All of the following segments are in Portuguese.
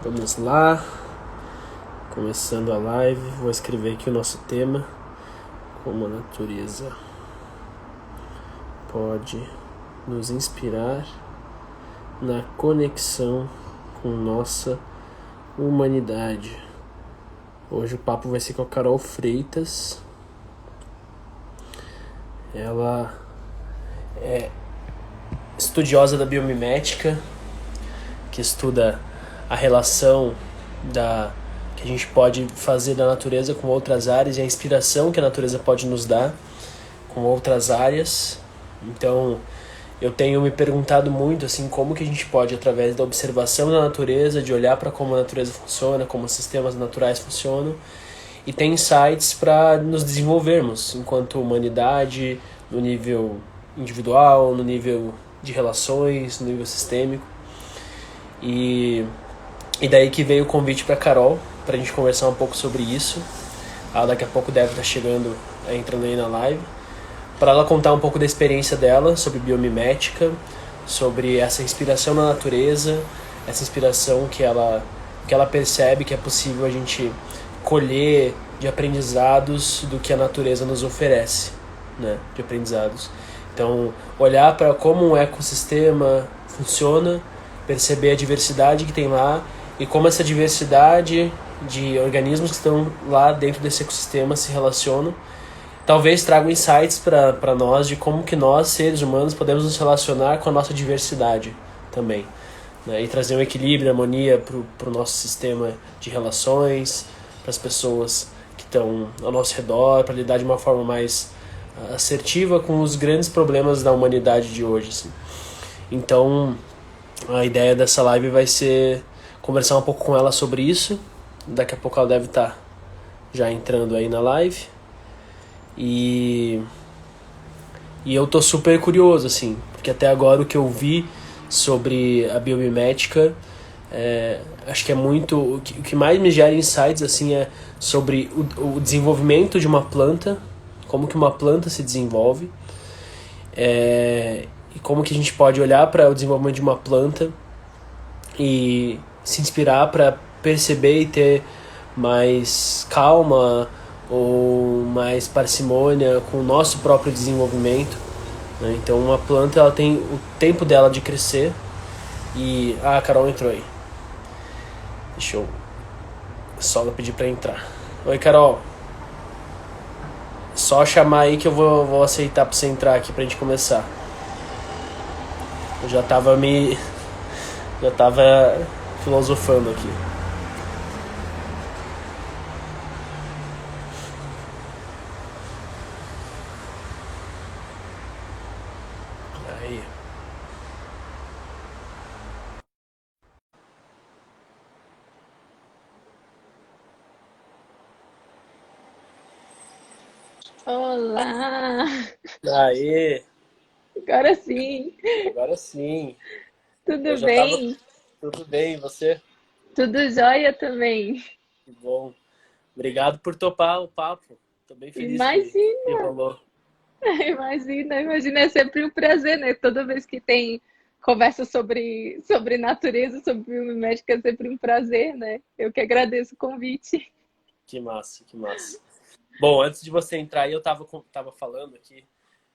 Vamos lá, começando a live, vou escrever aqui o nosso tema, como a natureza pode nos inspirar na conexão com nossa humanidade. Hoje o papo vai ser com a Carol Freitas. Ela é estudiosa da biomimética, que estuda a relação que a gente pode fazer da natureza com outras áreas e a inspiração que a natureza pode nos dar com outras áreas. Então, eu tenho me perguntado muito assim como que a gente pode, através da observação da natureza, de olhar para como a natureza funciona, como os sistemas naturais funcionam, e ter insights para nos desenvolvermos enquanto humanidade, no nível individual, no nível de relações, no nível sistêmico. E daí que veio o convite para Carol, para a gente conversar um pouco sobre isso. Ela daqui a pouco deve estar chegando, entrando aí na live, para ela contar um pouco da experiência dela sobre biomimética, sobre essa inspiração na natureza, essa inspiração que ela percebe que é possível a gente colher de aprendizados do que a natureza nos oferece, né? De aprendizados. Então, olhar para como um ecossistema funciona, perceber a diversidade que tem lá e como essa diversidade de organismos que estão lá dentro desse ecossistema se relacionam. Talvez tragam insights para nós de como que nós, seres humanos, podemos nos relacionar com a nossa diversidade também, né? E trazer um equilíbrio, harmonia para o nosso sistema de relações, para as pessoas que estão ao nosso redor, para lidar de uma forma mais assertiva com os grandes problemas da humanidade de hoje, assim. Então, a ideia dessa live vai ser conversar um pouco com ela sobre isso. Daqui a pouco ela deve estar já entrando aí na live. E eu tô super curioso, assim, porque até agora o que eu vi sobre a biomimética, acho que é muito... O que mais me gera insights, assim, é sobre o desenvolvimento de uma planta, como que uma planta se desenvolve, e como que a gente pode olhar para o desenvolvimento de uma planta e se inspirar para perceber e ter mais calma ou mais parcimônia com o nosso próprio desenvolvimento, né? Então uma planta, ela tem o tempo dela de crescer e... a Carol entrou aí. Deixa eu só pedir para entrar. Oi, Carol. Só chamar aí que eu vou aceitar para você entrar aqui pra gente começar. Eu já tava filosofando aqui. Aí. Olá! Aê, Agora sim, agora sim. Eu tudo já tava bem? tudo bem, e você? Tudo jóia também. Que bom. Obrigado por topar o papo. Tô bem feliz que Imagina, rolou. imagina, é sempre um prazer, né? Toda vez que tem conversa sobre natureza, sobre biomimética, é sempre um prazer, né? Eu que agradeço o convite. Que massa, que massa. Bom, antes de você entrar aí, eu tava falando aqui,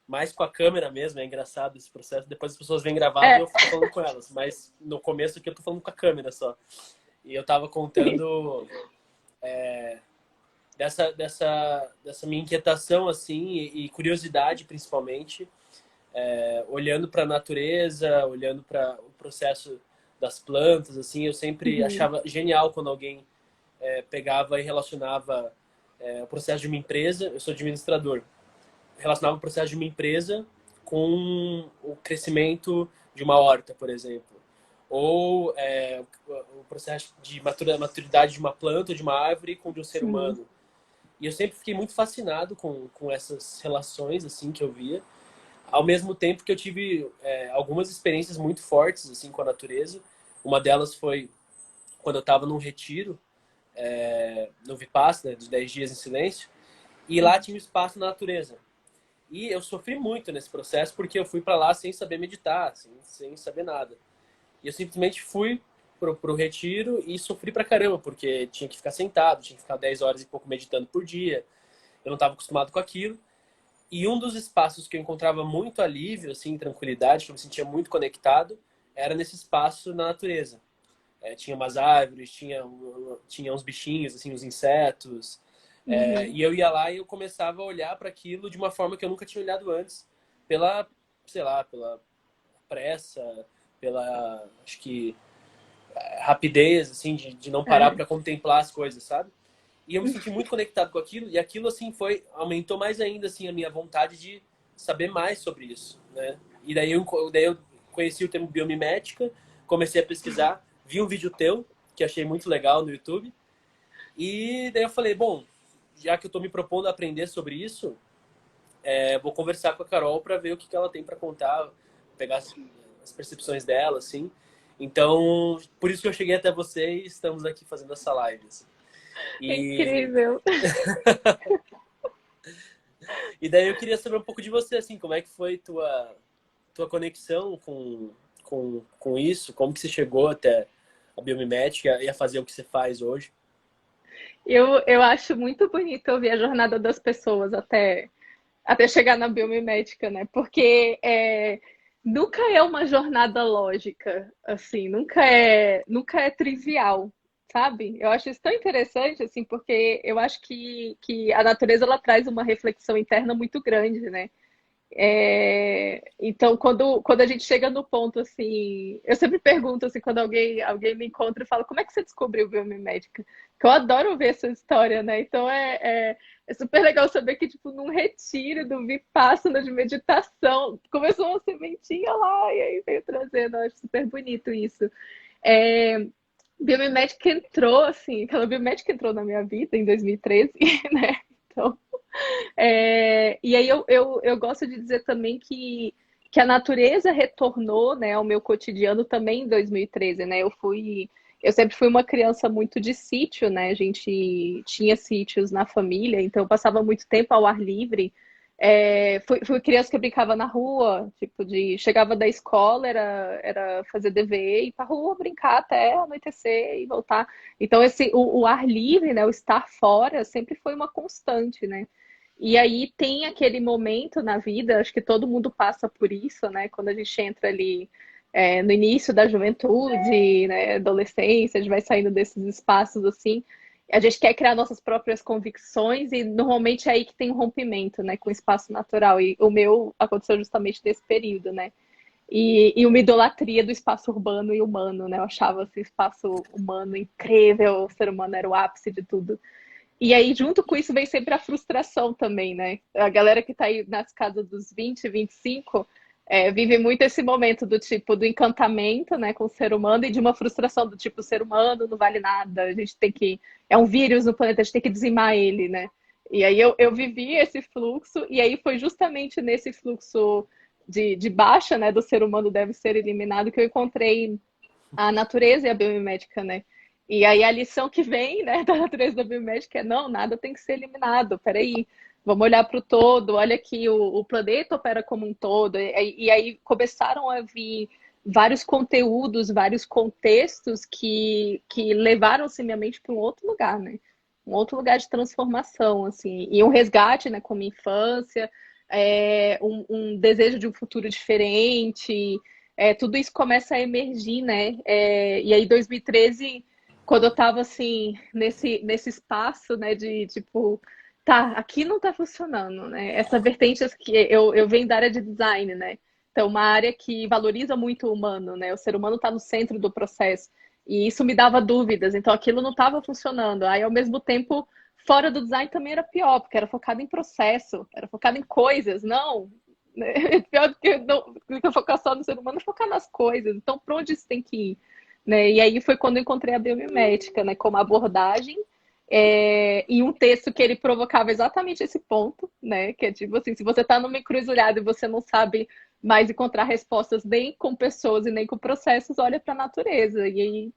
mais com a câmera mesmo, é engraçado esse processo. Depois as pessoas vêm gravado e É, eu fico falando com elas, mas no começo aqui eu tô falando com a câmera só. E eu tava contando dessa minha inquietação, assim, e curiosidade, principalmente, olhando para a natureza, olhando para o processo das plantas, assim, eu sempre uhum, achava genial quando alguém pegava e relacionava o processo de uma empresa. Eu sou administrador, relacionava o processo de uma empresa com o crescimento de uma horta, por exemplo, ou o processo de maturidade de uma planta, de uma árvore com de um ser sim, humano. E eu sempre fiquei muito fascinado com essas relações assim que eu via, ao mesmo tempo que eu tive algumas experiências muito fortes assim com a natureza. Uma delas foi quando eu estava num retiro no Vipassana, de 10 dias em silêncio, e lá tinha um espaço na natureza. E eu sofri muito nesse processo porque eu fui para lá sem saber meditar, sem saber nada. E eu simplesmente fui pro retiro e sofri pra caramba, porque tinha que ficar sentado, tinha que ficar 10 horas e pouco meditando por dia. Eu não estava acostumado com aquilo. E um dos espaços que eu encontrava muito alívio, assim, tranquilidade, que eu me sentia muito conectado, era nesse espaço na natureza. Tinha umas árvores, tinha uns bichinhos, assim, uns insetos. Uhum. E eu ia lá e eu começava a olhar para aquilo de uma forma que eu nunca tinha olhado antes. Pela, sei lá, pela pressa, pela, acho que, rapidez, assim, de não parar É. para contemplar as coisas, sabe? E eu me senti muito conectado com aquilo, e aquilo, assim, aumentou mais ainda, assim, a minha vontade de saber mais sobre isso, né? E daí eu conheci o termo biomimética, comecei a pesquisar, vi um vídeo teu, que achei muito legal no YouTube, e daí eu falei, bom, já que eu tô me propondo a aprender sobre isso, vou conversar com a Carol para ver o que ela tem para contar, pegar as percepções dela, assim. Então, por isso que eu cheguei até você e estamos aqui fazendo essa live, assim. E Incrível. E daí eu queria saber um pouco de você, assim, como é que foi tua conexão com isso? Como que você chegou até a biomimética e a fazer o que você faz hoje? Eu acho muito bonito ouvir a jornada das pessoas até chegar na biomimética, né? Porque nunca é uma jornada lógica, assim, nunca é trivial, sabe? Eu acho isso tão interessante, assim, porque eu acho que a natureza ela traz uma reflexão interna muito grande, né? Então, quando a gente chega no ponto assim, eu sempre pergunto assim, quando alguém me encontra e fala, como é que você descobriu biomimética? Que eu adoro ver essa história, né? Então é super legal saber que, tipo, num retiro do Vipassana de meditação, começou uma sementinha lá e aí veio trazendo, eu acho super bonito isso. É, biomimética entrou, assim, aquela biomimética entrou na minha vida em 2013, né? Então, e aí eu gosto de dizer também que a natureza retornou, né, ao meu cotidiano também em 2013, né? Eu sempre fui uma criança muito de sítio, né? A gente tinha sítios na família, então eu passava muito tempo ao ar livre. Fui criança que brincava na rua, tipo, chegava da escola, era fazer dever, ir pra rua, brincar até anoitecer e voltar. Então, o ar livre, né, o estar fora, sempre foi uma constante, né? E aí tem aquele momento na vida, acho que todo mundo passa por isso, né? Quando a gente entra ali no início da juventude, né, adolescência, a gente vai saindo desses espaços assim, a gente quer criar nossas próprias convicções e normalmente é aí que tem um rompimento, né, com o espaço natural. E o meu aconteceu justamente nesse período, né? E uma idolatria do espaço urbano e humano, né? Eu achava esse espaço humano incrível, o ser humano era o ápice de tudo. E aí, junto com isso, vem sempre a frustração também, né? A galera que tá aí nas casas dos 20, 25, vive muito esse momento do tipo do encantamento, né, com o ser humano e de uma frustração do tipo, o ser humano não vale nada, a gente tem que. É um vírus no planeta, a gente tem que dizimar ele, né? E aí eu vivi esse fluxo, e aí foi justamente nesse fluxo de baixa, né, do ser humano deve ser eliminado, que eu encontrei a natureza e a biomimética, né? E aí a lição que vem, né, da natureza da biomédica é não, nada tem que ser eliminado. Peraí, vamos olhar para o todo. Olha que o planeta opera como um todo. E aí começaram a vir vários conteúdos, vários contextos que levaram-se minha mente para um outro lugar, né? Um outro lugar de transformação, assim, e um resgate, né, como infância, um desejo de um futuro diferente. Tudo isso começa a emergir, né? E aí, 2013, quando eu tava assim, nesse espaço, né, de tipo, tá, aqui não tá funcionando, né? Essa vertente que eu venho da área de design, né? Então, uma área que valoriza muito o humano, né? O ser humano tá no centro do processo. E isso me dava dúvidas, então aquilo não estava funcionando. Aí, ao mesmo tempo, fora do design também era pior, porque era focado em processo, era focado em coisas, não. Né? Pior do que focar só no ser humano, é focar nas coisas. Então, para onde isso tem que ir? Né? E aí foi quando eu encontrei a biomimética, né, como abordagem, e um texto que ele provocava exatamente esse ponto, né, que é tipo assim, se você está numa encruzilhada e você não sabe mais encontrar respostas nem com pessoas e nem com processos, olha para a natureza. E aí,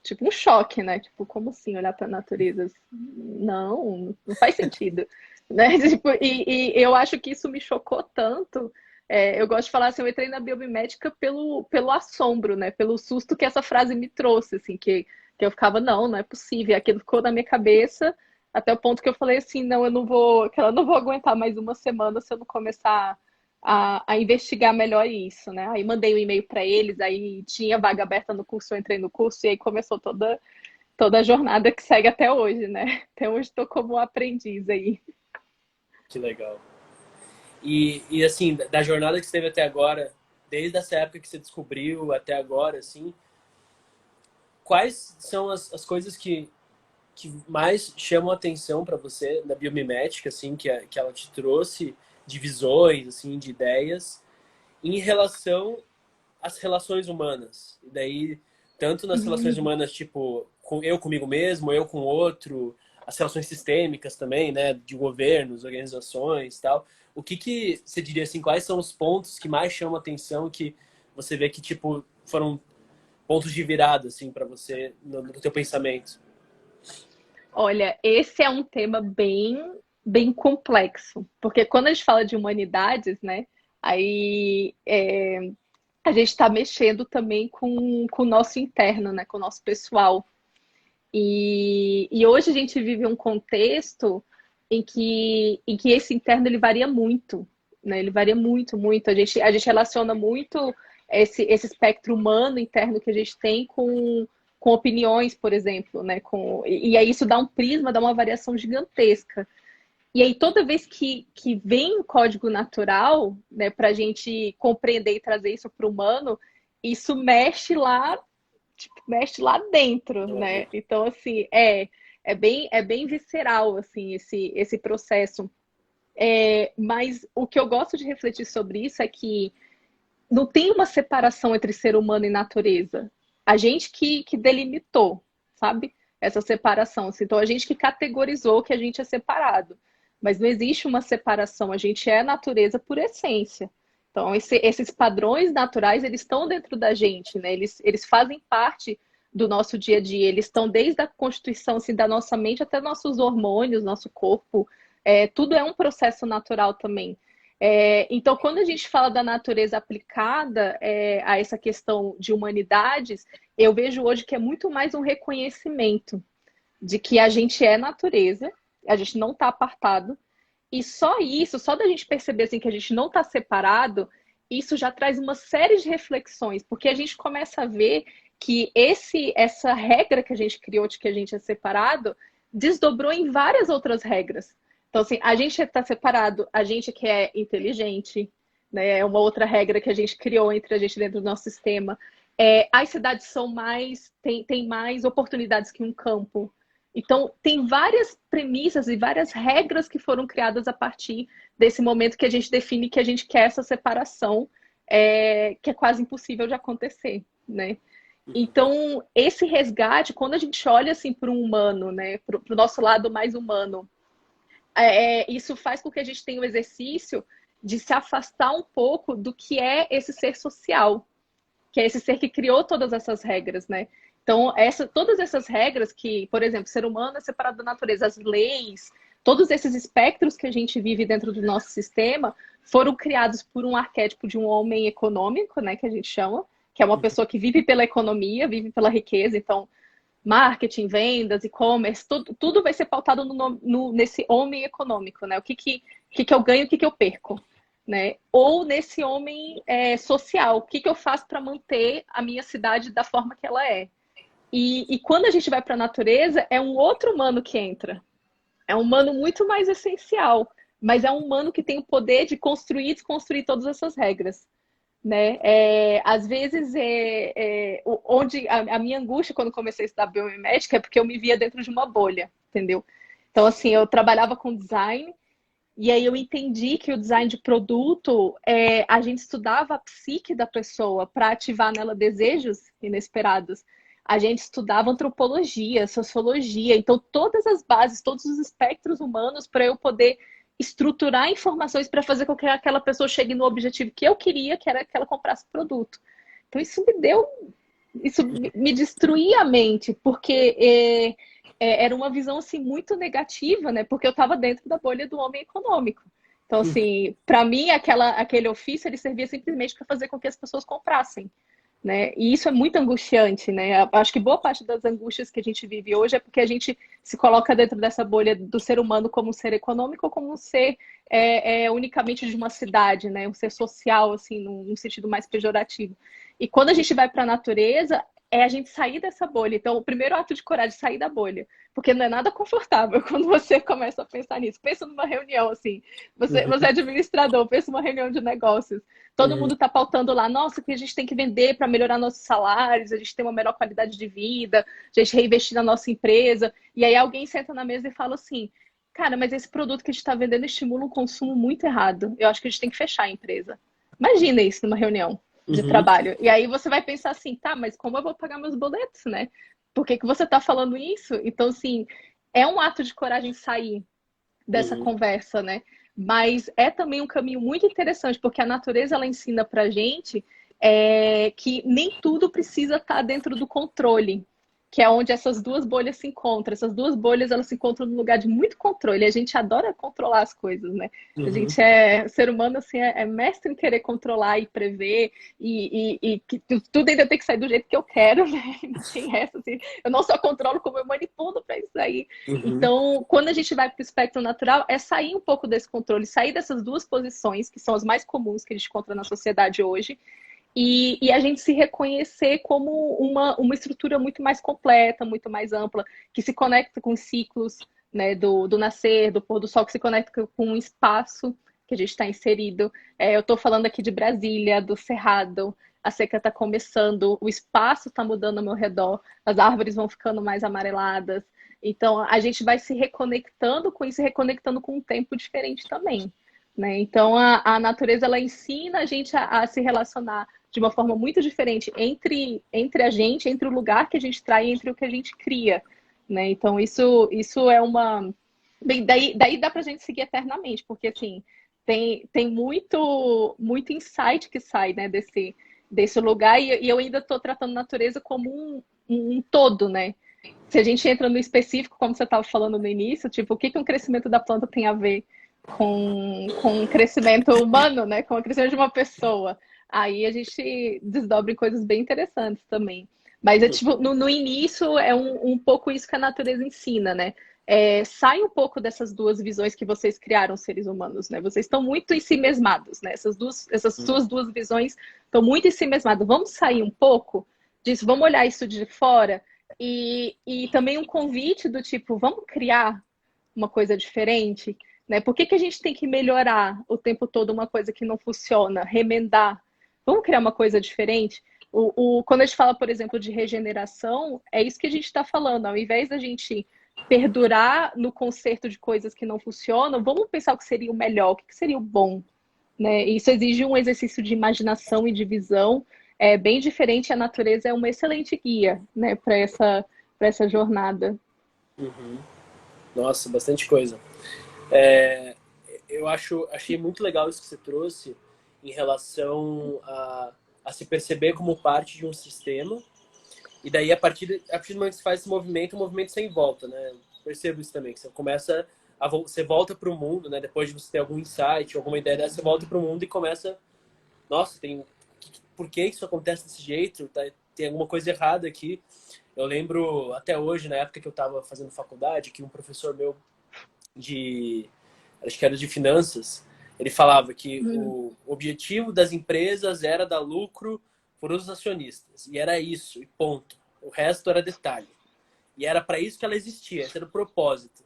tipo, um choque, né? Tipo, como assim olhar para a natureza? Não faz sentido. Né? Tipo, e eu acho que isso me chocou tanto Eu gosto de falar assim, eu entrei na biomimética pelo assombro, né? Pelo susto que essa frase me trouxe, assim, que eu ficava, não é possível. E aquilo ficou na minha cabeça até o ponto que eu falei assim, não, eu não vou, que eu não vou aguentar mais uma semana se eu não começar a investigar melhor isso, né? Aí mandei um e-mail para eles, aí tinha vaga aberta no curso, eu entrei no curso e aí começou toda a jornada que segue até hoje, né? Até hoje estou como aprendiz aí. Que legal. E assim, da jornada que você teve até agora, desde essa época que você descobriu até agora, assim, quais são as coisas que mais chamam a atenção para você na biomimética, assim, que ela te trouxe de visões, assim, de ideias, em relação às relações humanas? E daí, tanto nas relações Uhum. humanas, tipo, eu comigo mesmo, eu com o outro, as relações sistêmicas também, né, de governos, organizações, tal. O que você diria assim, quais são os pontos que mais chamam a atenção que você vê que tipo foram pontos de virada assim para você no teu pensamento? Olha, esse é um tema bem complexo, porque quando a gente fala de humanidades, né, aí a gente está mexendo também com o nosso interno, né, com o nosso pessoal. E hoje a gente vive um contexto em que esse interno ele varia muito, né? Ele varia muito, muito. A gente relaciona muito esse espectro humano interno que a gente tem com opiniões, por exemplo, né? E aí isso dá um prisma, dá uma variação gigantesca. E aí, toda vez que vem o código natural, né, para a gente compreender e trazer isso para o humano, isso mexe lá, tipo, mexe lá dentro, Uhum. né? Então, assim, é bem visceral, assim, esse processo. Mas o que eu gosto de refletir sobre isso é que não tem uma separação entre ser humano e natureza. A gente que delimitou, sabe? Essa separação. Assim. Então, a gente que categorizou que a gente é separado. Mas não existe uma separação. A gente é natureza por essência. Então, esses padrões naturais, eles estão dentro da gente, né? Eles fazem parte do nosso dia a dia. Eles estão desde a constituição assim, da nossa mente até nossos hormônios, nosso corpo. Tudo é um processo natural também. Então, quando a gente fala da natureza aplicada a essa questão de humanidades, eu vejo hoje que é muito mais um reconhecimento de que a gente é natureza, a gente não está apartado, e só isso, só da gente perceber assim, que a gente não está separado, isso já traz uma série de reflexões, porque a gente começa a ver que essa regra que a gente criou de que a gente é separado desdobrou em várias outras regras. Então, assim, a gente está separado, a gente que é inteligente, né? É uma outra regra que a gente criou entre a gente dentro do nosso sistema. As cidades têm mais oportunidades que um campo. Então, tem várias premissas e várias regras que foram criadas a partir desse momento que a gente define que a gente quer essa separação, que é quase impossível de acontecer, né? Então, esse resgate, quando a gente olha assim para um humano, né, para o nosso lado mais humano, isso faz com que a gente tenha o exercício de se afastar um pouco do que é esse ser social, que é esse ser que criou todas essas regras, né? Então, todas essas regras que, por exemplo, o ser humano é separado da natureza, as leis, todos esses espectros que a gente vive dentro do nosso sistema foram criados por um arquétipo de um homem econômico, né, que a gente chama, que é uma pessoa que vive pela economia, vive pela riqueza. Então, marketing, vendas, e-commerce, tudo vai ser pautado nesse homem econômico, né? O que eu ganho, o que eu perco, né? Ou nesse homem social, o que eu faço para manter a minha cidade da forma que ela é. E quando a gente vai para a natureza, é um outro humano que entra. É um humano muito mais essencial, mas é um humano que tem o poder de construir e desconstruir todas essas regras. Né? Às vezes, onde a minha angústia quando comecei a estudar biomimética é porque eu me via dentro de uma bolha, entendeu? Então, assim, eu trabalhava com design e aí eu entendi que o design de produto, a gente estudava a psique da pessoa para ativar nela desejos inesperados. A gente estudava antropologia, sociologia, então todas as bases, todos os espectros humanos para eu poder estruturar informações para fazer com que aquela pessoa chegue no objetivo que eu queria, que era que ela comprasse o produto. Então isso me destruía a mente, porque era uma visão assim muito negativa, né? Porque eu estava dentro da bolha do homem econômico. Então, assim, para mim, aquele ofício, ele servia simplesmente para fazer com que as pessoas comprassem, né? E isso é muito angustiante, né? Acho que boa parte das angústias que a gente vive hoje é porque a gente se coloca dentro dessa bolha do ser humano como um ser econômico ou como um ser unicamente de uma cidade, né? Um ser social, assim, num sentido mais pejorativo. E quando a gente vai para a natureza, é a gente sair dessa bolha. Então, o primeiro ato de coragem é sair da bolha, porque não é nada confortável quando você começa a pensar nisso. Pensa numa reunião, assim, você é administrador, pensa numa reunião de negócios. Todo Uhum. mundo está pautando lá, nossa, o que a gente tem que vender para melhorar nossos salários, a gente ter uma melhor qualidade de vida, a gente reinvestir na nossa empresa. E aí alguém senta na mesa e fala assim, cara, mas esse produto que a gente está vendendo estimula um consumo muito errado. Eu acho que a gente tem que fechar a empresa. Imagina isso numa reunião de Uhum. trabalho. E aí você vai pensar assim, tá, mas como eu vou pagar meus boletos, né? Por que que você está falando isso? Então, assim, é um ato de coragem sair dessa Uhum. conversa, né? Mas é também um caminho muito interessante, porque a natureza ela ensina pra gente que nem tudo precisa estar dentro do controle, que é onde essas duas bolhas se encontram. Essas duas bolhas elas se encontram num lugar de muito controle. A gente adora controlar as coisas, né? A Uhum. gente ser humano assim, é mestre em querer controlar e prever e que tudo ainda tem que sair do jeito que eu quero, né? Ainda tem essa, assim, eu não só controlo, como eu manipulo para isso aí. Uhum. Então, quando a gente vai para o espectro natural, é sair um pouco desse controle, sair dessas duas posições, que são as mais comuns que a gente encontra na sociedade hoje, e a gente se reconhecer como uma estrutura muito mais completa, muito mais ampla, que se conecta com os ciclos, né, do nascer, do pôr do sol, que se conecta com o espaço que a gente está inserido. Eu estou falando aqui de Brasília, do Cerrado, a seca está começando, o espaço está mudando ao meu redor, as árvores vão ficando mais amareladas. Então, a gente vai se reconectando com isso, reconectando com um tempo diferente também. Né? Então, a natureza ela ensina a gente a se relacionar de uma forma muito diferente entre a gente, entre o lugar que a gente traz, entre o que a gente cria. Né? Então, isso é uma. Bem, daí dá para a gente seguir eternamente, porque assim, tem muito insight que sai, né, desse lugar, e eu ainda estou tratando a natureza como um todo, né? Se a gente entra no específico, como você estava falando no início, tipo, o que um crescimento da planta tem a ver com o crescimento humano, né? Com o crescimento de uma pessoa. Aí a gente desdobra em coisas bem interessantes também. Mas é tipo, no início é um pouco isso que a natureza ensina, né? Sai um pouco dessas duas visões que vocês criaram, seres humanos, né? Vocês estão muito em si mesmados, né? Essas suas duas visões estão muito em si mesmadas. Vamos sair um pouco disso, vamos olhar isso de fora e também um convite do tipo, vamos criar uma coisa diferente, né? Por que a gente tem que melhorar o tempo todo uma coisa que não funciona, remendar? Vamos criar uma coisa diferente? Quando a gente fala, por exemplo, de regeneração, é isso que a gente está falando. Ao invés da gente perdurar no conserto de coisas que não funcionam, vamos pensar o que seria o melhor, o que seria o bom, né? Isso exige um exercício de imaginação e de visão bem diferente. A natureza é uma excelente guia, né, para essa jornada. Uhum. Nossa, bastante coisa. Achei muito legal isso que você trouxe em relação a se perceber como parte de um sistema. E daí, a partir do momento que você faz esse movimento, o movimento sem volta, né? Eu percebo isso também, que você começa você volta para o mundo, né? Depois de você ter algum insight, alguma ideia dessa, você volta para o mundo e começa, nossa, por que isso acontece desse jeito? Tem alguma coisa errada aqui. Eu lembro até hoje, na época que eu estava fazendo faculdade, que um professor meu de, acho que era de finanças, ele falava que o objetivo das empresas era dar lucro para os acionistas. E era isso, e ponto. O resto era detalhe. E era para isso que ela existia, esse era o propósito.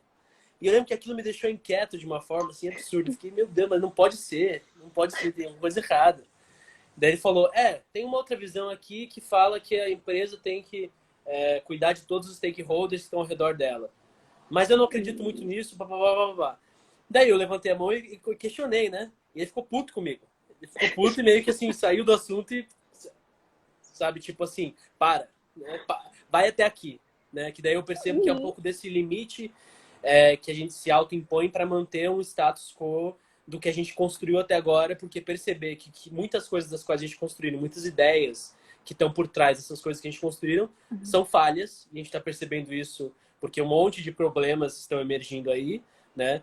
E eu lembro que aquilo me deixou inquieto de uma forma assim absurda. Eu fiquei, meu Deus, mas não pode ser, tem alguma coisa errada. Daí ele falou, tem uma outra visão aqui que fala que a empresa tem que cuidar de todos os stakeholders que estão ao redor dela. Mas eu não acredito muito nisso, blá, blá, blá, blá. Daí eu levantei a mão e questionei, né? E ele ficou puto comigo. Ele ficou puto e meio que assim, saiu do assunto e, sabe, tipo assim, né? Vai até aqui, né? Que daí eu percebo que é um pouco desse limite que a gente se autoimpõe para manter um status quo do que a gente construiu até agora, porque perceber que muitas coisas das quais a gente construiu, muitas ideias que estão por trás dessas coisas que a gente construíram, são falhas, e a gente está percebendo isso porque um monte de problemas estão emergindo aí, né?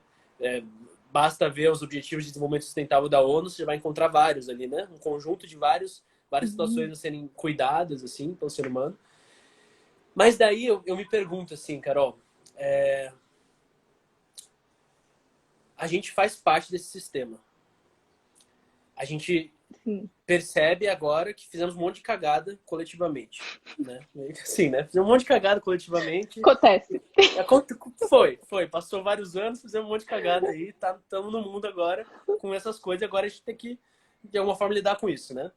basta ver os Objetivos de Desenvolvimento Sustentável da ONU, você vai encontrar vários ali, né? Um conjunto de várias situações a serem cuidadas, assim, pelo ser humano. Mas daí eu me pergunto, assim, Carol, a gente faz parte desse sistema. A gente Sim. percebe agora que fizemos um monte de cagada coletivamente, né? Sim, né? Fizemos um monte de cagada coletivamente. Acontece. Foi. Passou vários anos, fizemos um monte de cagada aí, estamos no mundo agora com essas coisas, e agora a gente tem que, de alguma forma, lidar com isso, né?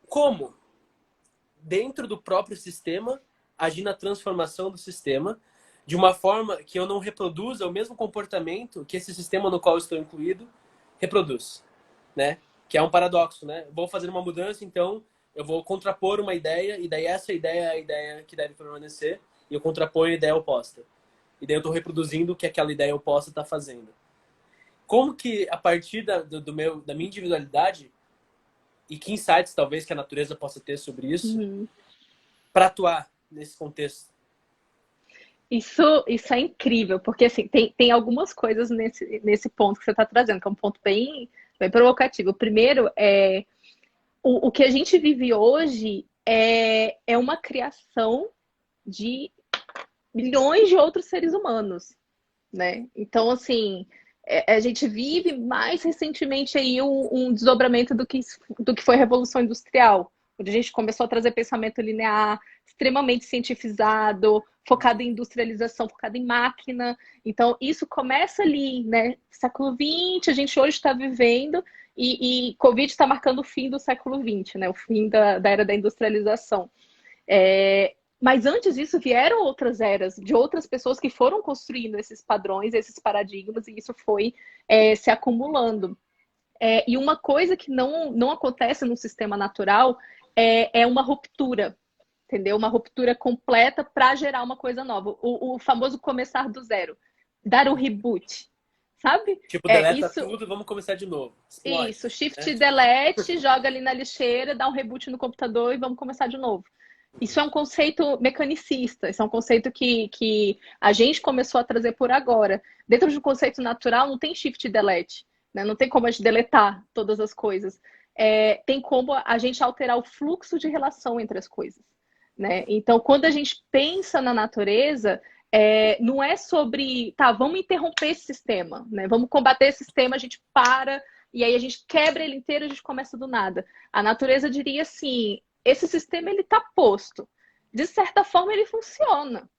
Como, dentro do próprio sistema, agir na transformação do sistema, de uma forma que eu não reproduza o mesmo comportamento que esse sistema no qual eu estou incluído reproduz, né? Que é um paradoxo, né? Vou fazer uma mudança, então eu vou contrapor uma ideia, e daí essa ideia é a ideia que deve permanecer, e eu contraponho a ideia oposta. E daí eu estou reproduzindo o que aquela ideia oposta está fazendo. Como que, a partir da minha individualidade, e que insights talvez que a natureza possa ter sobre isso, para atuar nesse contexto? Isso é incrível, porque assim, tem algumas coisas nesse ponto que você está trazendo, que é um ponto bem provocativo. O primeiro é o que a gente vive hoje é uma criação de milhões de outros seres humanos, né? Então, assim, a gente vive mais recentemente aí um desdobramento do que foi a Revolução Industrial, onde a gente começou a trazer pensamento linear, extremamente cientificizado, focado em industrialização, focado em máquina. Então, isso começa ali, né? Século XX, a gente hoje está vivendo, e Covid está marcando o fim do século XX, né? O fim da era da industrialização. Mas antes disso vieram outras eras de outras pessoas que foram construindo esses padrões, esses paradigmas, e isso foi se acumulando. E uma coisa que não acontece no sistema natural é uma ruptura, entendeu? Uma ruptura completa para gerar uma coisa nova. O famoso começar do zero, dar um reboot, sabe? Tipo, deleta tudo, vamos começar de novo. Explode, isso, shift né? delete, joga ali na lixeira, dá um reboot no computador e vamos começar de novo. Isso é um conceito mecanicista, isso é um conceito que a gente começou a trazer por agora. Dentro de um conceito natural, não tem shift delete, né? Não tem como a gente deletar todas as coisas. Tem como a gente alterar o fluxo de relação entre as coisas, né? Então, quando a gente pensa na natureza, não é sobre, tá, vamos interromper esse sistema, né? Vamos combater esse sistema, a gente para, e aí a gente quebra ele inteiro e a gente começa do nada. A natureza diria assim, esse sistema ele está posto. De certa forma, ele funciona.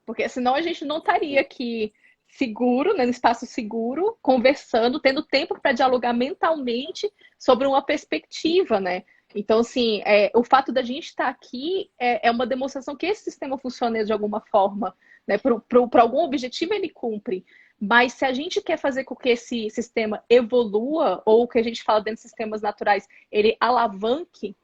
Porque senão a gente não estaria aqui seguro, né, no espaço seguro, conversando, tendo tempo para dialogar mentalmente sobre uma perspectiva, né? Então, assim, o fato da gente estar aqui é uma demonstração que esse sistema funciona de alguma forma, né? Para algum objetivo ele cumpre. Mas se a gente quer fazer com que esse sistema evolua, ou o que a gente fala dentro de sistemas naturais, ele alavanque,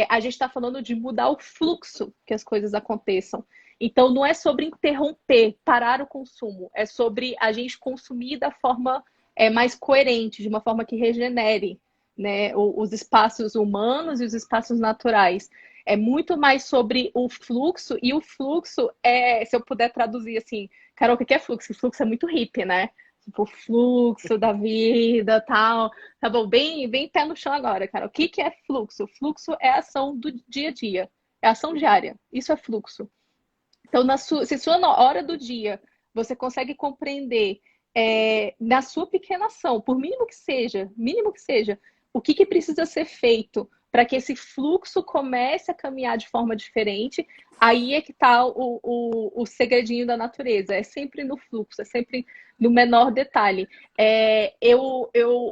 a gente está falando de mudar o fluxo que as coisas aconteçam. Então, não é sobre interromper, parar o consumo, é sobre a gente consumir da forma mais coerente, de uma forma que regenere, né, os espaços humanos e os espaços naturais. É muito mais sobre o fluxo, e o fluxo se eu puder traduzir assim, Carol, o que é fluxo? Fluxo é muito hippie, né? Tipo, fluxo da vida, tal. Tá bom, bem pé no chão agora, cara. O que é fluxo? Fluxo é a ação do dia a dia. É ação diária. Isso é fluxo. Então, se sua hora do dia você consegue compreender na sua pequena ação, por mínimo que seja, o que precisa ser feito para que esse fluxo comece a caminhar de forma diferente, aí é que está o segredinho da natureza. É sempre no fluxo, é sempre no menor detalhe.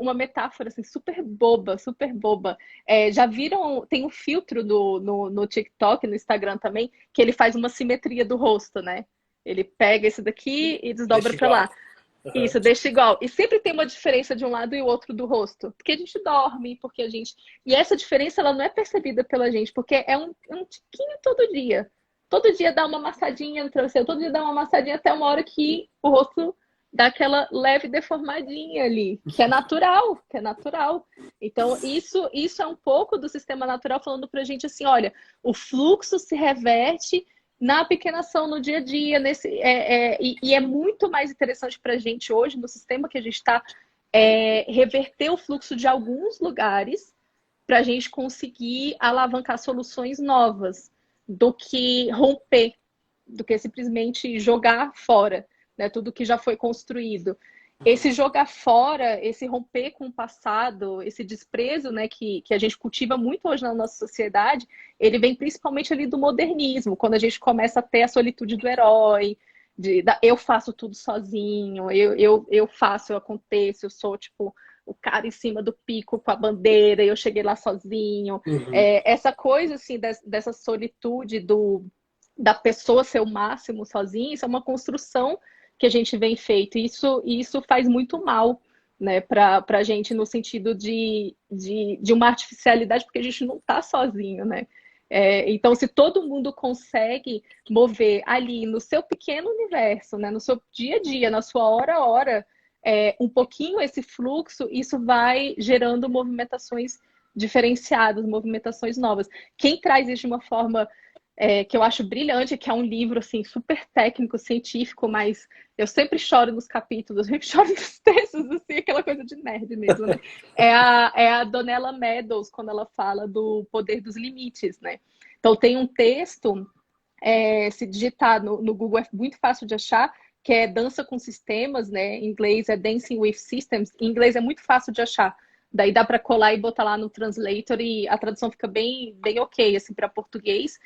Uma metáfora assim, super boba, super boba. Já viram? Tem um filtro no TikTok, no Instagram também, que ele faz uma simetria do rosto, né? Ele pega esse daqui e desdobra para lá. Uhum. Isso, deixa igual. E sempre tem uma diferença de um lado e o outro do rosto. Porque a gente dorme, porque a gente. E essa diferença ela não é percebida pela gente, porque é um tiquinho todo dia. Todo dia dá uma amassadinha no travesseiro, todo dia dá uma amassadinha até uma hora que o rosto dá aquela leve deformadinha ali, que é natural, que é natural. Então, isso é um pouco do sistema natural falando pra gente assim, olha, o fluxo se reverte na pequena ação, no dia a dia, e é muito mais interessante para a gente hoje, no sistema que a gente está, reverter o fluxo de alguns lugares para a gente conseguir alavancar soluções novas do que romper, do que simplesmente jogar fora, né, tudo que já foi construído. Esse jogar fora, esse romper com o passado, esse desprezo, né, que a gente cultiva muito hoje na nossa sociedade, ele vem principalmente ali do modernismo, quando a gente começa a ter a solitude do herói, eu faço tudo sozinho, eu faço, eu aconteço, eu sou tipo o cara em cima do pico com a bandeira, eu cheguei lá sozinho. Uhum. Essa coisa assim dessa solitude da pessoa ser o máximo sozinha, isso é uma construção que a gente vem feito. Isso faz muito mal, né, para a gente, no sentido de uma artificialidade, porque a gente não está sozinho, né? Então, se todo mundo consegue mover ali no seu pequeno universo, né, no seu dia a dia, na sua hora a hora, um pouquinho esse fluxo, isso vai gerando movimentações diferenciadas, movimentações novas. Quem traz isso de uma forma que eu acho brilhante, que é um livro assim super técnico, científico, mas eu sempre choro nos capítulos, eu sempre choro nos textos, assim, aquela coisa de nerd mesmo, né? É a Donella Meadows, quando ela fala do poder dos limites, né? Então tem um texto, se digitar no Google é muito fácil de achar, que é Dança com Sistemas, né? Em inglês é Dancing with Systems, em inglês é muito fácil de achar. Daí dá para colar e botar lá no translator e a tradução fica bem, bem ok, assim, para português.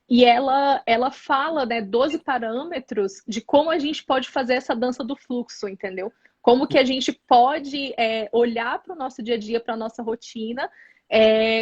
E ela fala, né, 12 parâmetros de como a gente pode fazer essa dança do fluxo, entendeu? Como que a gente pode olhar para o nosso dia a dia, para a nossa rotina,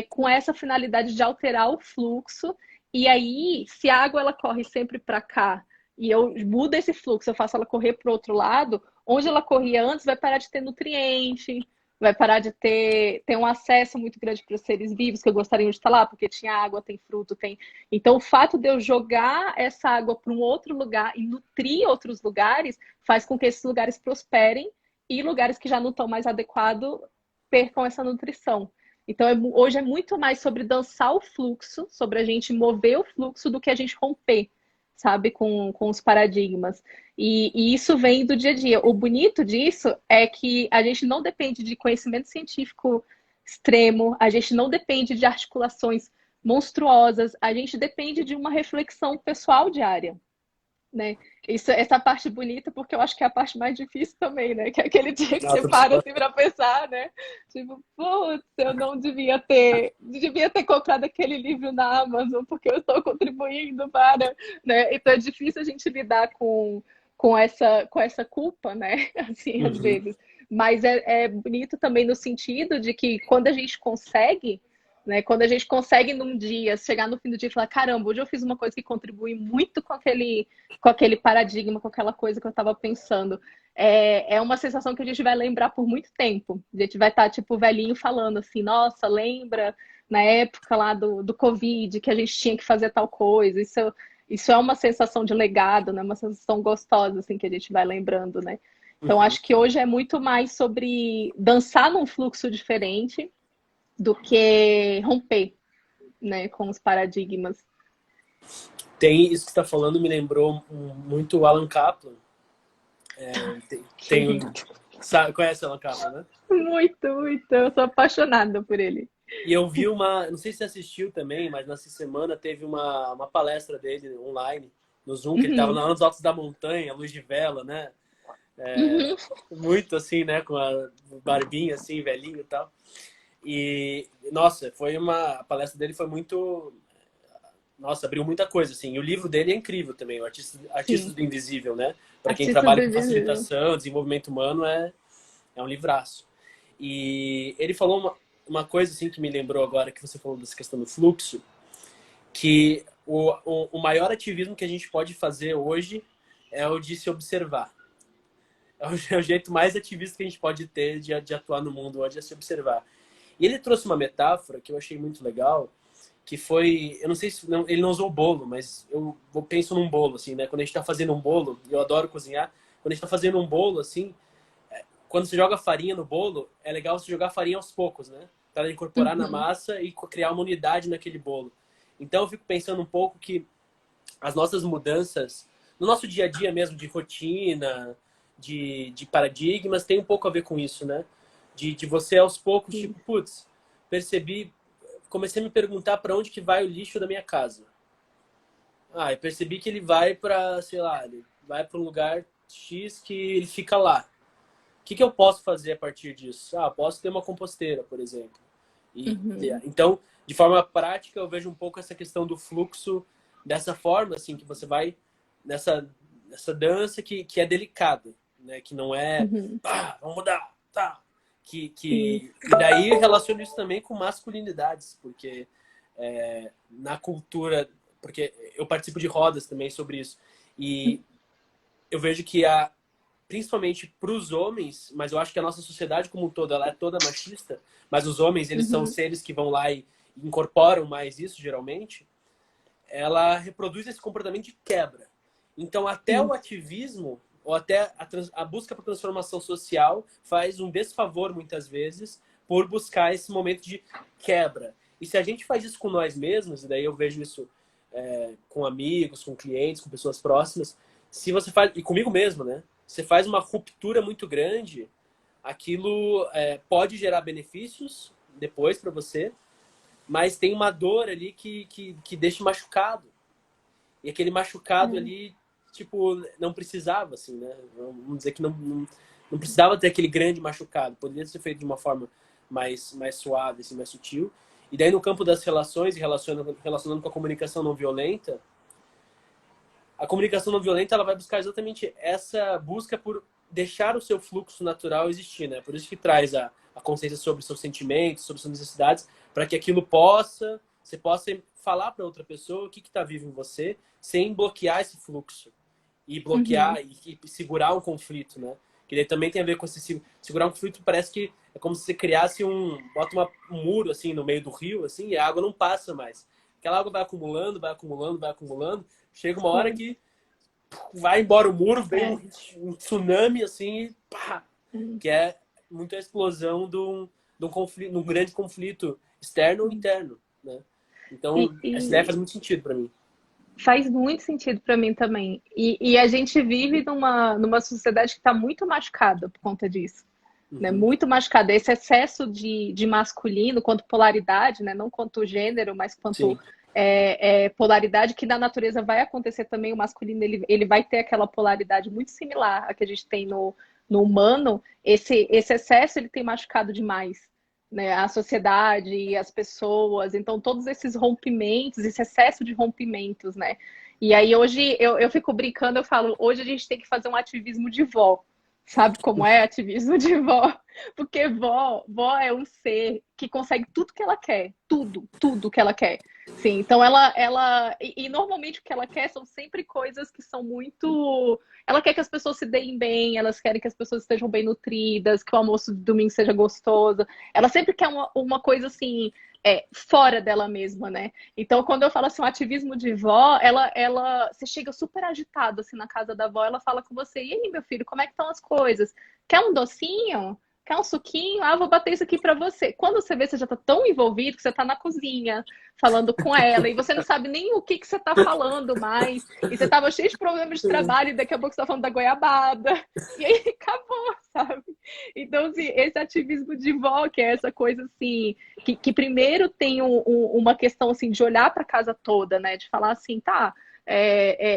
com essa finalidade de alterar o fluxo. E aí, se a água ela corre sempre para cá e eu mudo esse fluxo, eu faço ela correr para o outro lado, onde ela corria antes vai parar de ter nutriente, vai parar de ter um acesso muito grande para os seres vivos que gostariam de estar lá, porque tinha água, tem fruto, tem. Então, o fato de eu jogar essa água para um outro lugar e nutrir outros lugares faz com que esses lugares prosperem e lugares que já não estão mais adequados percam essa nutrição. Então, hoje é muito mais sobre dançar o fluxo, sobre a gente mover o fluxo do que a gente romper, sabe, com os paradigmas. E isso vem do dia a dia. O bonito disso é que a gente não depende de conhecimento científico extremo, a gente não depende de articulações monstruosas, a gente depende de uma reflexão pessoal diária, né? Essa parte bonita, porque eu acho que é a parte mais difícil também, né? Que é aquele dia que você para assim para pensar, né? Tipo, putz, eu não devia ter comprado aquele livro na Amazon, porque eu estou contribuindo para, né? Então é difícil a gente lidar com essa culpa, né? Assim, às Uhum. vezes. Mas é bonito também no sentido de que quando a gente consegue, né? Quando a gente consegue num dia chegar no fim do dia e falar, caramba, hoje eu fiz uma coisa que contribui muito com aquele paradigma, com aquela coisa que eu estava pensando. É uma sensação que a gente vai lembrar por muito tempo. A gente vai estar, tipo, velhinho falando assim, nossa, lembra na época lá do Covid que a gente tinha que fazer tal coisa. Isso é uma sensação de legado, né? Uma sensação gostosa, assim, que a gente vai lembrando, né? Então, Uhum. acho que hoje é muito mais sobre dançar num fluxo diferente do que romper, né, com os paradigmas. Tem isso que você está falando, me lembrou muito o Alan Kaplan. Tem Sim. sabe, conhece o Alan Kaplan, né? Muito, muito. Eu sou apaixonada por ele. E eu vi não sei se você assistiu também, mas nessa semana teve uma palestra dele online, no Zoom, que ele estava Uhum. lá nos altos da montanha, luz de vela, né? Uhum. Muito assim, né? Com a barbinha assim, velhinho e tal. E, nossa, a palestra dele foi muito. Nossa, abriu muita coisa, assim. E o livro dele é incrível também, o Artistas Sim. do Invisível, né? Para quem Artistas do trabalha com Invisível. facilitação, desenvolvimento humano, é um livraço. E ele falou uma coisa, assim, que me lembrou agora que você falou dessa questão do fluxo, que o maior ativismo que a gente pode fazer hoje é o de se observar. É o jeito mais ativista que a gente pode ter de atuar no mundo hoje, é se observar. E ele trouxe uma metáfora que eu achei muito legal, que foi, eu não sei se ele não usou bolo, mas eu penso num bolo, assim, né? Quando a gente tá fazendo um bolo, eu adoro cozinhar, quando a gente tá fazendo um bolo, assim, quando você joga farinha no bolo, é legal você jogar farinha aos poucos, né? Para incorporar na Uhum. massa e criar uma unidade naquele bolo. Então eu fico pensando um pouco que as nossas mudanças no nosso dia a dia mesmo, de rotina, de paradigmas, tem um pouco a ver com isso, né? De você aos poucos, tipo, putz, percebi, comecei a me perguntar para onde que vai o lixo da minha casa. Ah, eu percebi que ele vai para, sei lá, ele vai para um lugar X que ele fica lá. O que eu posso fazer a partir disso? Ah, posso ter uma composteira, por exemplo. Uhum, Então, de forma prática, eu vejo um pouco essa questão do fluxo dessa forma, assim, que você vai nessa dança que é delicada, né? Que não é, uhum. pá, vamos mudar, tá. Isso. E daí eu relaciono isso também com masculinidades, porque na cultura, porque eu participo de rodas também sobre isso, e eu vejo que principalmente para os homens, mas eu acho que a nossa sociedade como um todo, ela é toda machista, mas os homens, eles são Uhum, seres que vão lá e incorporam mais isso, geralmente, ela reproduz esse comportamento de quebra. Então, até o isso. ativismo, ou até a busca por transformação social, faz um desfavor, muitas vezes, por buscar esse momento de quebra. E se a gente faz isso com nós mesmos, e daí eu vejo isso com amigos, com clientes, com pessoas próximas, se você faz, e comigo mesmo, né? Você faz uma ruptura muito grande, aquilo pode gerar benefícios depois para você, mas tem uma dor ali que deixa machucado. E aquele machucado É. ali, tipo, não precisava, assim, né? Vamos dizer que não precisava ter aquele grande machucado. Poderia ser feito de uma forma mais suave, assim, mais sutil. E daí no campo das relações, e relacionando com a comunicação não violenta, a comunicação não violenta ela vai buscar exatamente essa busca por deixar o seu fluxo natural existir, né? Por isso que traz a consciência sobre seus sentimentos, sobre suas necessidades, para que aquilo você possa falar para outra pessoa o que está vivo em você, sem bloquear esse fluxo e Uhum. bloquear e segurar um conflito, né? Que daí também tem a ver com esse segurar um conflito, parece que é como se você criasse bota um muro assim no meio do rio, assim, e a água não passa mais. Aquela água vai acumulando, vai acumulando, vai acumulando. Chega uma hora Sim. que vai embora o muro, vem É. um tsunami assim, e pá, Hum. que é muito a explosão de um conflito, de um grande conflito externo ou interno, né? Então, essa ideia faz E muito sentido para mim. faz muito sentido para mim também. E a gente vive numa sociedade que está muito machucada por conta disso. Né? Uhum. Muito machucada. Esse excesso de masculino, quanto polaridade, né? Não quanto gênero, mas quanto Sim, polaridade, que na natureza vai acontecer também. O masculino ele vai ter aquela polaridade muito similar à que a gente tem no humano. Esse excesso ele tem machucado demais. Né, a sociedade e as pessoas, então todos esses rompimentos, esse excesso de rompimentos, né? E aí hoje eu fico brincando, eu falo, hoje a gente tem que fazer um ativismo de vó. Sabe como é ativismo de vó? Porque vó é um ser que consegue tudo que ela quer, tudo que ela quer. Sim, então e normalmente o que ela quer são sempre coisas que são muito. Ela quer que as pessoas se deem bem, elas querem que as pessoas estejam bem nutridas, que o almoço de domingo seja gostoso. Ela sempre quer uma coisa assim, fora dela mesma, né? Então, quando eu falo assim, um ativismo de vó, você chega super agitado assim na casa da avó, ela fala com você, e aí, meu filho, como é que estão as coisas? Quer um docinho? Quer um suquinho? Ah, vou bater isso aqui para você. Quando você vê, você já tá tão envolvido que você tá na cozinha falando com ela e você não sabe nem o que você tá falando mais. E você tava cheio de problemas de trabalho e daqui a pouco você tá falando da goiabada. E aí acabou, sabe? Então, assim, esse ativismo de vó, que é essa coisa assim, que primeiro tem uma questão assim de olhar para a casa toda, né? De falar assim, tá,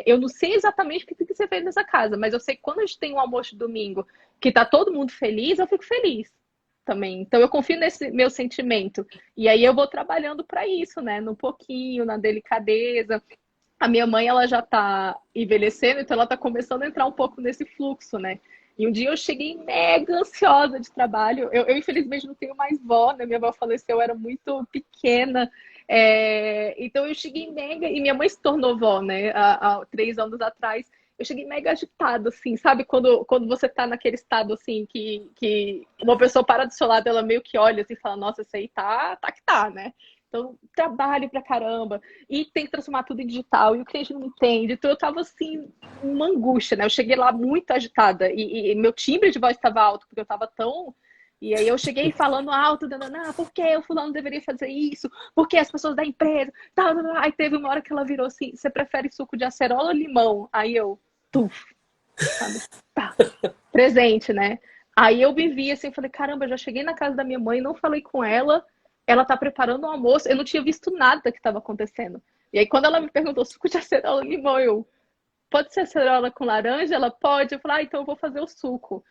eu não sei exatamente o que tem que ser feito nessa casa, mas eu sei que quando a gente tem um almoço de domingo que tá todo mundo feliz, eu fico feliz também. Então eu confio nesse meu sentimento. E aí eu vou trabalhando para isso, né? No pouquinho, na delicadeza. A minha mãe, ela já tá envelhecendo, então ela tá começando a entrar um pouco nesse fluxo, né? E um dia eu cheguei mega ansiosa de trabalho. Infelizmente, não tenho mais vó, né? Minha avó faleceu, eu era muito pequena. Então, eu cheguei mega. E minha mãe se tornou vó, né? Há 3 anos atrás. Eu cheguei mega agitada, assim, sabe? Quando você tá naquele estado, assim, que uma pessoa para do seu lado, ela meio que olha assim, e fala: Nossa, isso aí tá que tá, né? Então, trabalho pra caramba. E tem que transformar tudo em digital. E o cliente não entende. Então, eu tava, assim, uma angústia, né? Eu cheguei lá muito agitada. E meu timbre de voz estava alto, porque eu tava tão E aí eu cheguei falando alto, dando, não, por que o fulano deveria fazer isso? Por que as pessoas da empresa? Tá, tá, tá. Aí teve uma hora que ela virou assim, você prefere suco de acerola ou limão? Aí eu, tuf, sabe? Tá, presente, né? Aí eu me vi assim, falei, caramba, eu já cheguei na casa da minha mãe, não falei com ela, ela tá preparando o almoço, eu não tinha visto nada que estava acontecendo. E aí quando ela me perguntou suco de acerola ou limão, eu, pode ser acerola com laranja? Ela pode. Eu falei, ah, então eu vou fazer o suco.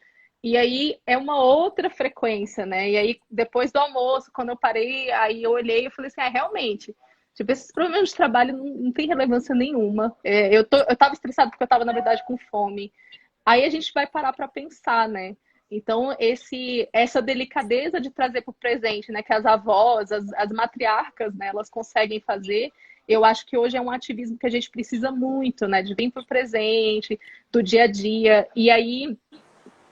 E aí é uma outra frequência, né? E aí, depois do almoço, quando eu parei, aí eu olhei e falei assim, ah, realmente, tipo, esses problemas de trabalho não tem relevância nenhuma. Eu tava estressada porque eu tava, na verdade, com fome. Aí a gente vai parar para pensar, né? Então, essa delicadeza de trazer para o presente, né, que as avós, as matriarcas, né, elas conseguem fazer, eu acho que hoje é um ativismo que a gente precisa muito, né, de vir para o presente, do dia a dia. E aí,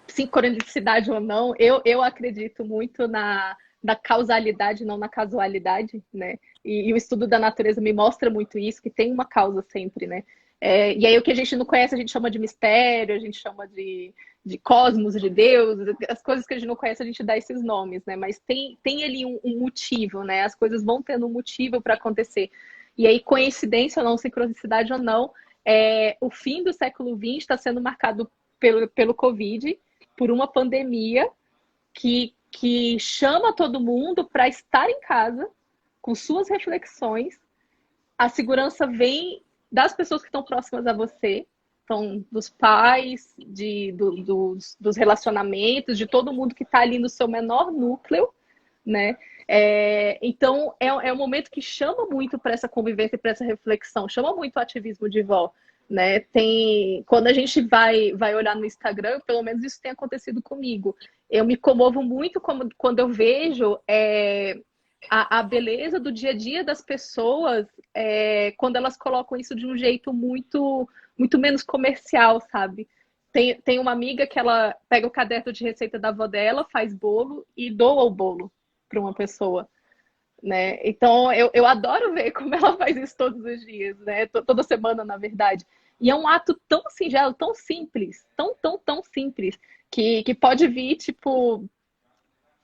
sincronicidade ou não, eu acredito muito na causalidade, não na casualidade, né? E o estudo da natureza me mostra muito isso, que tem uma causa sempre, né? E aí o que a gente não conhece, a gente chama de mistério, a gente chama de cosmos, de Deus, as coisas que a gente não conhece, a gente dá esses nomes, né? Mas tem ali um motivo, né? As coisas vão tendo um motivo para acontecer. E aí, coincidência ou não, sincronicidade ou não, o fim do século XX está sendo marcado pelo Covid, por uma pandemia que chama todo mundo para estar em casa com suas reflexões. A segurança vem das pessoas que estão próximas a você, então dos pais, dos relacionamentos, de todo mundo que está ali no seu menor núcleo, né? Então é um momento que chama muito para essa convivência e para essa reflexão, chama muito o ativismo de vó, né? Quando a gente vai olhar no Instagram, pelo menos isso tem acontecido comigo. Eu me comovo muito quando eu vejo a beleza do dia a dia das pessoas, quando elas colocam isso de um jeito muito menos comercial, sabe? Tem uma amiga que ela pega o caderno de receita da avó dela, faz bolo e doa o bolo para uma pessoa, né? Então eu adoro ver como ela faz isso todos os dias, né? Toda semana, na verdade. E é um ato tão singelo, tão simples, tão simples, que pode vir, tipo,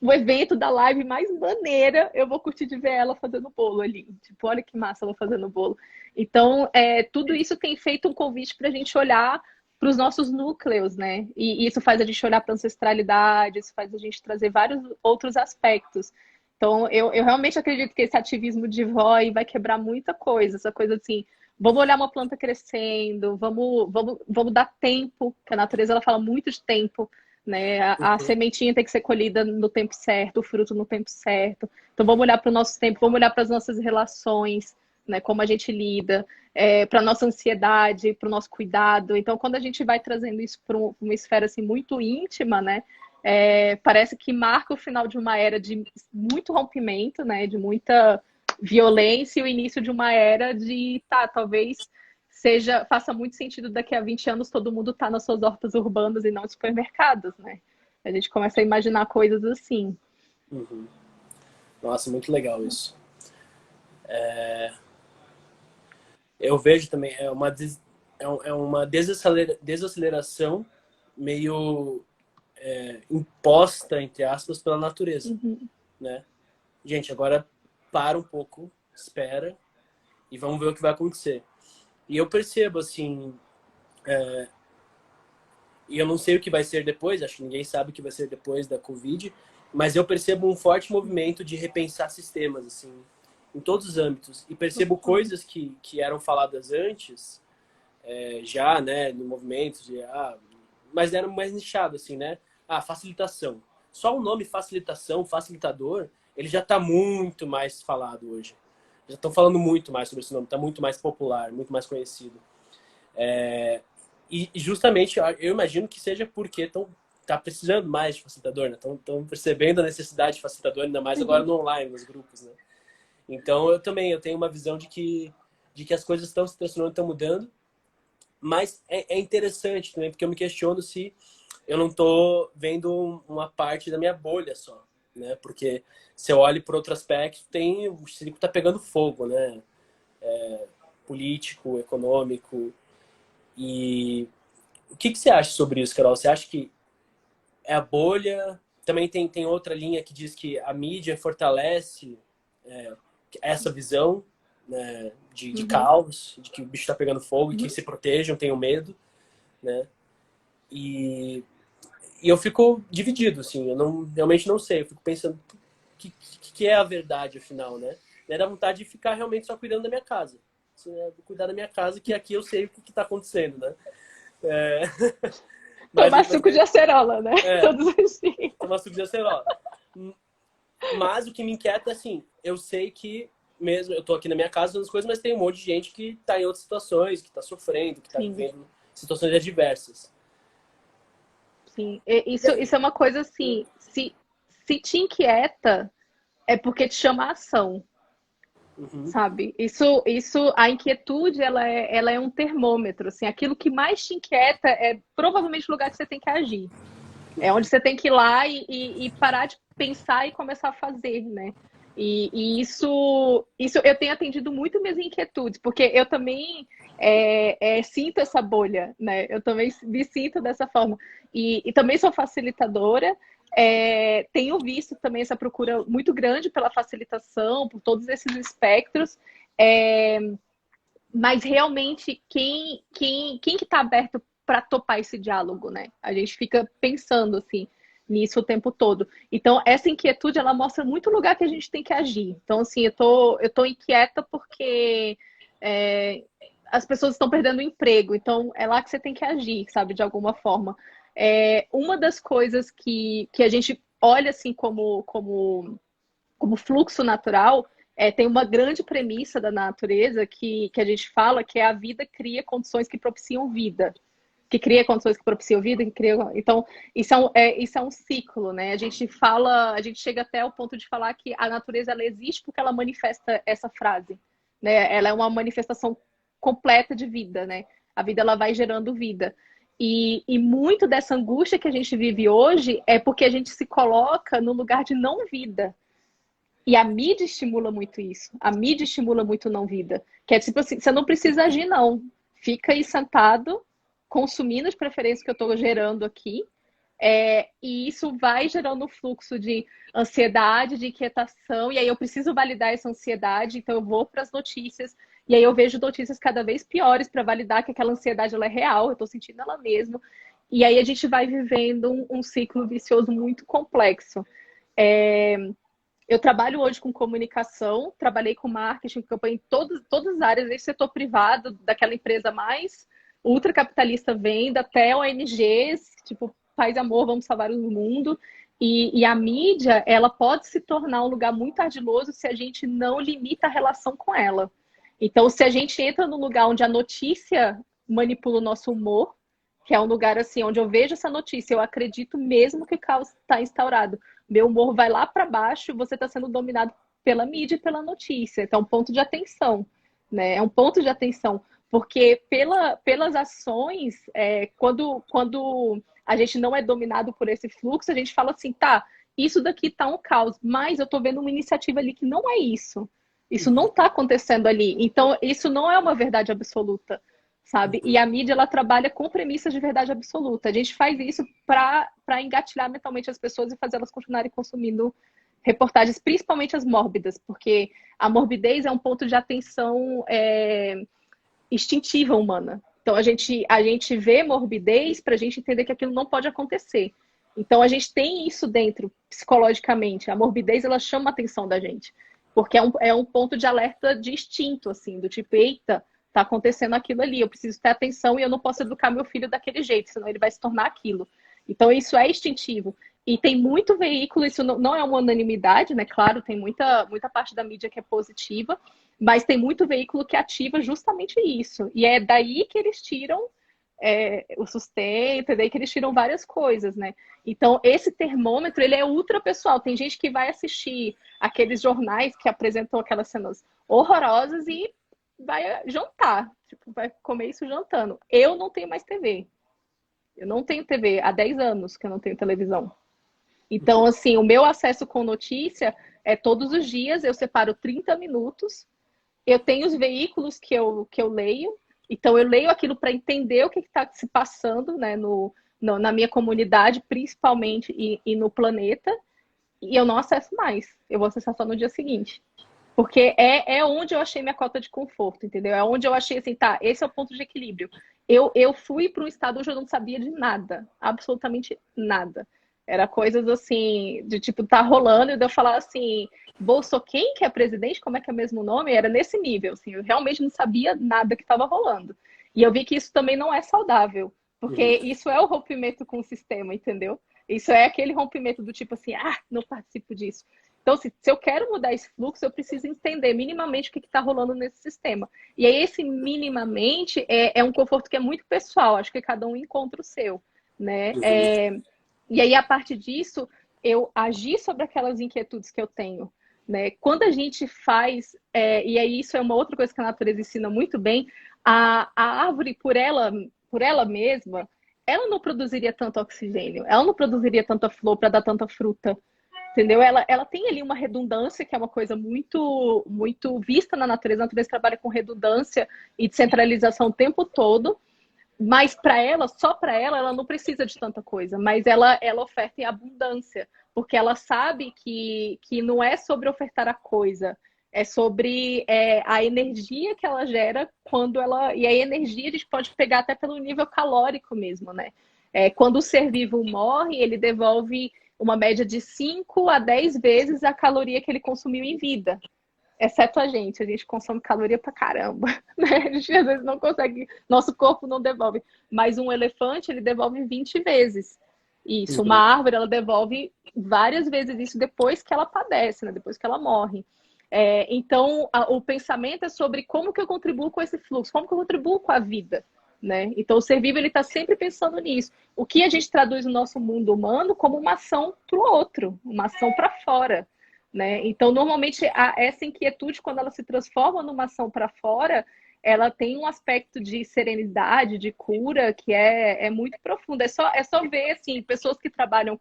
o evento da live mais maneira, eu vou curtir de ver ela fazendo bolo ali. Tipo, olha que massa ela fazendo bolo. Então, tudo isso tem feito um convite para a gente olhar para os nossos núcleos, né? E isso faz a gente olhar para a ancestralidade, isso faz a gente trazer vários outros aspectos. Então, eu realmente acredito que esse ativismo de vó aí vai quebrar muita coisa. Essa coisa assim, vamos olhar uma planta crescendo, vamos dar tempo, que a natureza ela fala muito de tempo, né? A Uhum. sementinha tem que ser colhida no tempo certo, o fruto no tempo certo. Então vamos olhar para o nosso tempo, vamos olhar para as nossas relações, né? Como a gente lida, para a nossa ansiedade, para o nosso cuidado. Então, quando a gente vai trazendo isso para uma esfera assim, muito íntima, né? Parece que marca o final de uma era de muito rompimento, né? De muita violência e o início de uma era de, talvez faça muito sentido daqui a 20 anos todo mundo tá nas suas hortas urbanas e não em supermercados, né? A gente começa a imaginar coisas assim. Uhum. Nossa, muito legal isso. Eu vejo também, é uma desaceleração meio imposta, entre aspas, pela natureza, Uhum. né? Gente, agora para um pouco, espera e vamos ver o que vai acontecer. E eu percebo, assim, e eu não sei o que vai ser depois, acho que ninguém sabe o que vai ser depois da Covid, mas eu percebo um forte movimento de repensar sistemas, assim, em todos os âmbitos. E percebo coisas que eram faladas antes, já, né, no movimento, mas eram mais nichado, assim, né? Facilitação. Só o nome facilitação, facilitador, ele já está muito mais falado hoje. Já estão falando muito mais sobre esse nome, está muito mais popular, muito mais conhecido. E justamente eu imagino que seja porque tá precisando mais de facilitador, né? Estão percebendo a necessidade de facilitador, ainda mais agora no online, nos grupos, né? Então eu tenho uma visão de que as coisas estão se transformando, estão mudando, mas é interessante também, porque eu me questiono se eu não estou vendo uma parte da minha bolha só, né? Porque se eu olho por outro aspecto, o circo está pegando fogo, né? Político, econômico. E o que você acha sobre isso, Carol? Você acha que é a bolha? também tem outra linha que diz que a mídia fortalece é, essa visão, né, de Uhum, caos, de que o bicho está pegando fogo e que uhum. se protejam, tenham medo, né? E, e eu fico dividido, assim, eu não, realmente não sei, eu fico pensando o que é a verdade, afinal, né? Dá vontade de ficar realmente só cuidando da minha casa. Assim, né? Cuidar da minha casa, que aqui eu sei o que está acontecendo, né? É, Tomar mas suco de acerola, né? é, Todos os dias. tomar suco de acerola. Mas o que me inquieta é assim, eu sei que mesmo eu tô aqui na minha casa fazendo as coisas, mas tem um monte de gente que tá em outras situações, que tá sofrendo, que tá Sim, vivendo situações adversas. sim. E Isso é uma coisa assim, se te inquieta, é porque te chama a ação, uhum, sabe? A inquietude, ela é um termômetro, assim, aquilo que mais te inquieta é provavelmente o lugar que você tem que agir. É onde você tem que ir lá e parar de pensar e começar a fazer, né? E isso eu tenho atendido muito minhas inquietudes, porque eu também sinto essa bolha, né? Eu também me sinto dessa forma. E também sou facilitadora. Tenho visto também essa procura muito grande pela facilitação, por todos esses espectros. É, mas realmente, quem que está aberto para topar esse diálogo, né? A gente fica pensando assim nisso o tempo todo. Então, essa inquietude, ela mostra muito o lugar que a gente tem que agir. Então, assim, eu tô inquieta porque é, as pessoas estão perdendo o emprego. Então, é lá que você tem que agir, sabe, de alguma forma. Uma das coisas que a gente olha assim como fluxo natural, tem uma grande premissa da natureza que a gente fala que é a vida cria condições que propiciam vida. Que cria condições que propiciam vida, que cria. Então, isso é um ciclo, né? A gente chega até o ponto de falar que a natureza ela existe porque ela manifesta essa frase. Né? Ela é uma manifestação completa de vida, né? A vida ela vai gerando vida. E muito dessa angústia que a gente vive hoje é porque a gente se coloca no lugar de não vida. E a mídia estimula muito isso. A mídia estimula muito não vida. Que é tipo assim, você não precisa agir, não. Fica aí sentado, consumindo as preferências que eu estou gerando aqui. E isso vai gerando um fluxo de ansiedade, de inquietação, e aí eu preciso validar essa ansiedade, então eu vou para as notícias, e aí eu vejo notícias cada vez piores para validar que aquela ansiedade ela é real, eu estou sentindo ela mesmo. E aí a gente vai vivendo um ciclo vicioso muito complexo. É, eu trabalho hoje com comunicação, trabalhei com marketing, campanha em todas as áreas, desde setor privado, daquela empresa mais ultracapitalista venda, até ONGs, tipo, paz e amor, vamos salvar o mundo. E a mídia, ela pode se tornar um lugar muito ardiloso se a gente não limita a relação com ela. Então, se a gente entra num lugar onde a notícia manipula o nosso humor, que é um lugar assim, onde eu vejo essa notícia, eu acredito mesmo que o caos está instaurado. Meu humor vai lá para baixo, você está sendo dominado pela mídia e pela notícia. Então, é um ponto de atenção, né? É um ponto de atenção, porque pelas ações, quando a gente não é dominado por esse fluxo, a gente fala assim, tá, isso daqui está um caos, mas eu estou vendo uma iniciativa ali que não é isso. Isso não está acontecendo ali. Então, isso não é uma verdade absoluta, sabe? E uhum. a mídia ela trabalha com premissas de verdade absoluta. A gente faz isso para engatilhar mentalmente as pessoas e fazer elas continuarem consumindo reportagens, principalmente as mórbidas, porque a morbidez é um ponto de atenção instintiva humana. Então a gente vê morbidez para a gente entender que aquilo não pode acontecer. Então a gente tem isso dentro psicologicamente. A morbidez ela chama a atenção da gente, porque é um ponto de alerta de instinto, assim, do tipo, eita, tá acontecendo aquilo ali, eu preciso ter atenção e eu não posso educar meu filho daquele jeito, senão ele vai se tornar aquilo. Então isso é instintivo. E tem muito veículo, isso não é uma unanimidade, né? Claro, tem muita parte da mídia que é positiva, mas tem muito veículo que ativa justamente isso. E é daí que eles tiram o sustento, é daí que eles tiram várias coisas, né? Então, esse termômetro, ele é ultra pessoal. Tem gente que vai assistir aqueles jornais que apresentam aquelas cenas horrorosas e vai jantar. Tipo, vai comer isso jantando. Eu não tenho mais TV. Eu não tenho TV. Há 10 anos que eu não tenho televisão. Então, assim, o meu acesso com notícia é todos os dias, eu separo 30 minutos. Eu tenho os veículos que eu leio, então eu leio aquilo para entender o que está se passando, né, na minha comunidade, principalmente, e no planeta, e eu não acesso mais. Eu vou acessar só no dia seguinte. Porque é onde eu achei minha cota de conforto, entendeu? É onde eu achei assim, tá, esse é o ponto de equilíbrio. Eu fui para um estado onde eu não sabia de nada, absolutamente nada. Era coisas assim, de tipo, tá rolando, e de eu falar assim, Bolso quem que é presidente? Como é que é o mesmo nome? Era nesse nível, assim, eu realmente não sabia nada que estava rolando. E eu vi que isso também não é saudável, porque Uhum. isso é o rompimento com o sistema, entendeu? Isso é aquele rompimento do tipo assim, não participo disso. Então, se eu quero mudar esse fluxo, eu preciso entender minimamente o que está rolando nesse sistema. E aí, esse minimamente é um conforto que é muito pessoal, acho que cada um encontra o seu, né? Uhum. E aí, a partir disso, eu agir sobre aquelas inquietudes que eu tenho. Né? Quando a gente faz, e aí isso é uma outra coisa que a natureza ensina muito bem, a árvore, por ela mesma, ela não produziria tanto oxigênio, ela não produziria tanta flor para dar tanta fruta, entendeu? Ela tem ali uma redundância, que é uma coisa muito, muito vista na natureza. A natureza trabalha com redundância e descentralização o tempo todo, mas para ela, só para ela não precisa de tanta coisa, mas ela oferta em abundância, porque ela sabe que não é sobre ofertar a coisa, é sobre a energia que ela gera quando ela. E a energia a gente pode pegar até pelo nível calórico mesmo, né? Quando o ser vivo morre, ele devolve uma média de 5 a 10 vezes a caloria que ele consumiu em vida. Exceto a gente consome caloria pra caramba, né? A gente às vezes não consegue, nosso corpo não devolve. Mas um elefante, ele devolve 20 vezes isso. Uma Uhum. árvore, ela devolve várias vezes isso depois que ela padece, né? Depois que ela morre. Então, o pensamento é sobre como que eu contribuo com esse fluxo, como que eu contribuo com a vida, né? Então, o ser vivo, ele está sempre pensando nisso. O que a gente traduz no nosso mundo humano como uma ação para o outro, uma ação para fora. Né? Então, normalmente, essa inquietude, quando ela se transforma numa ação para fora, ela tem um aspecto de serenidade, de cura, que é muito profundo. É só ver, assim, pessoas que trabalham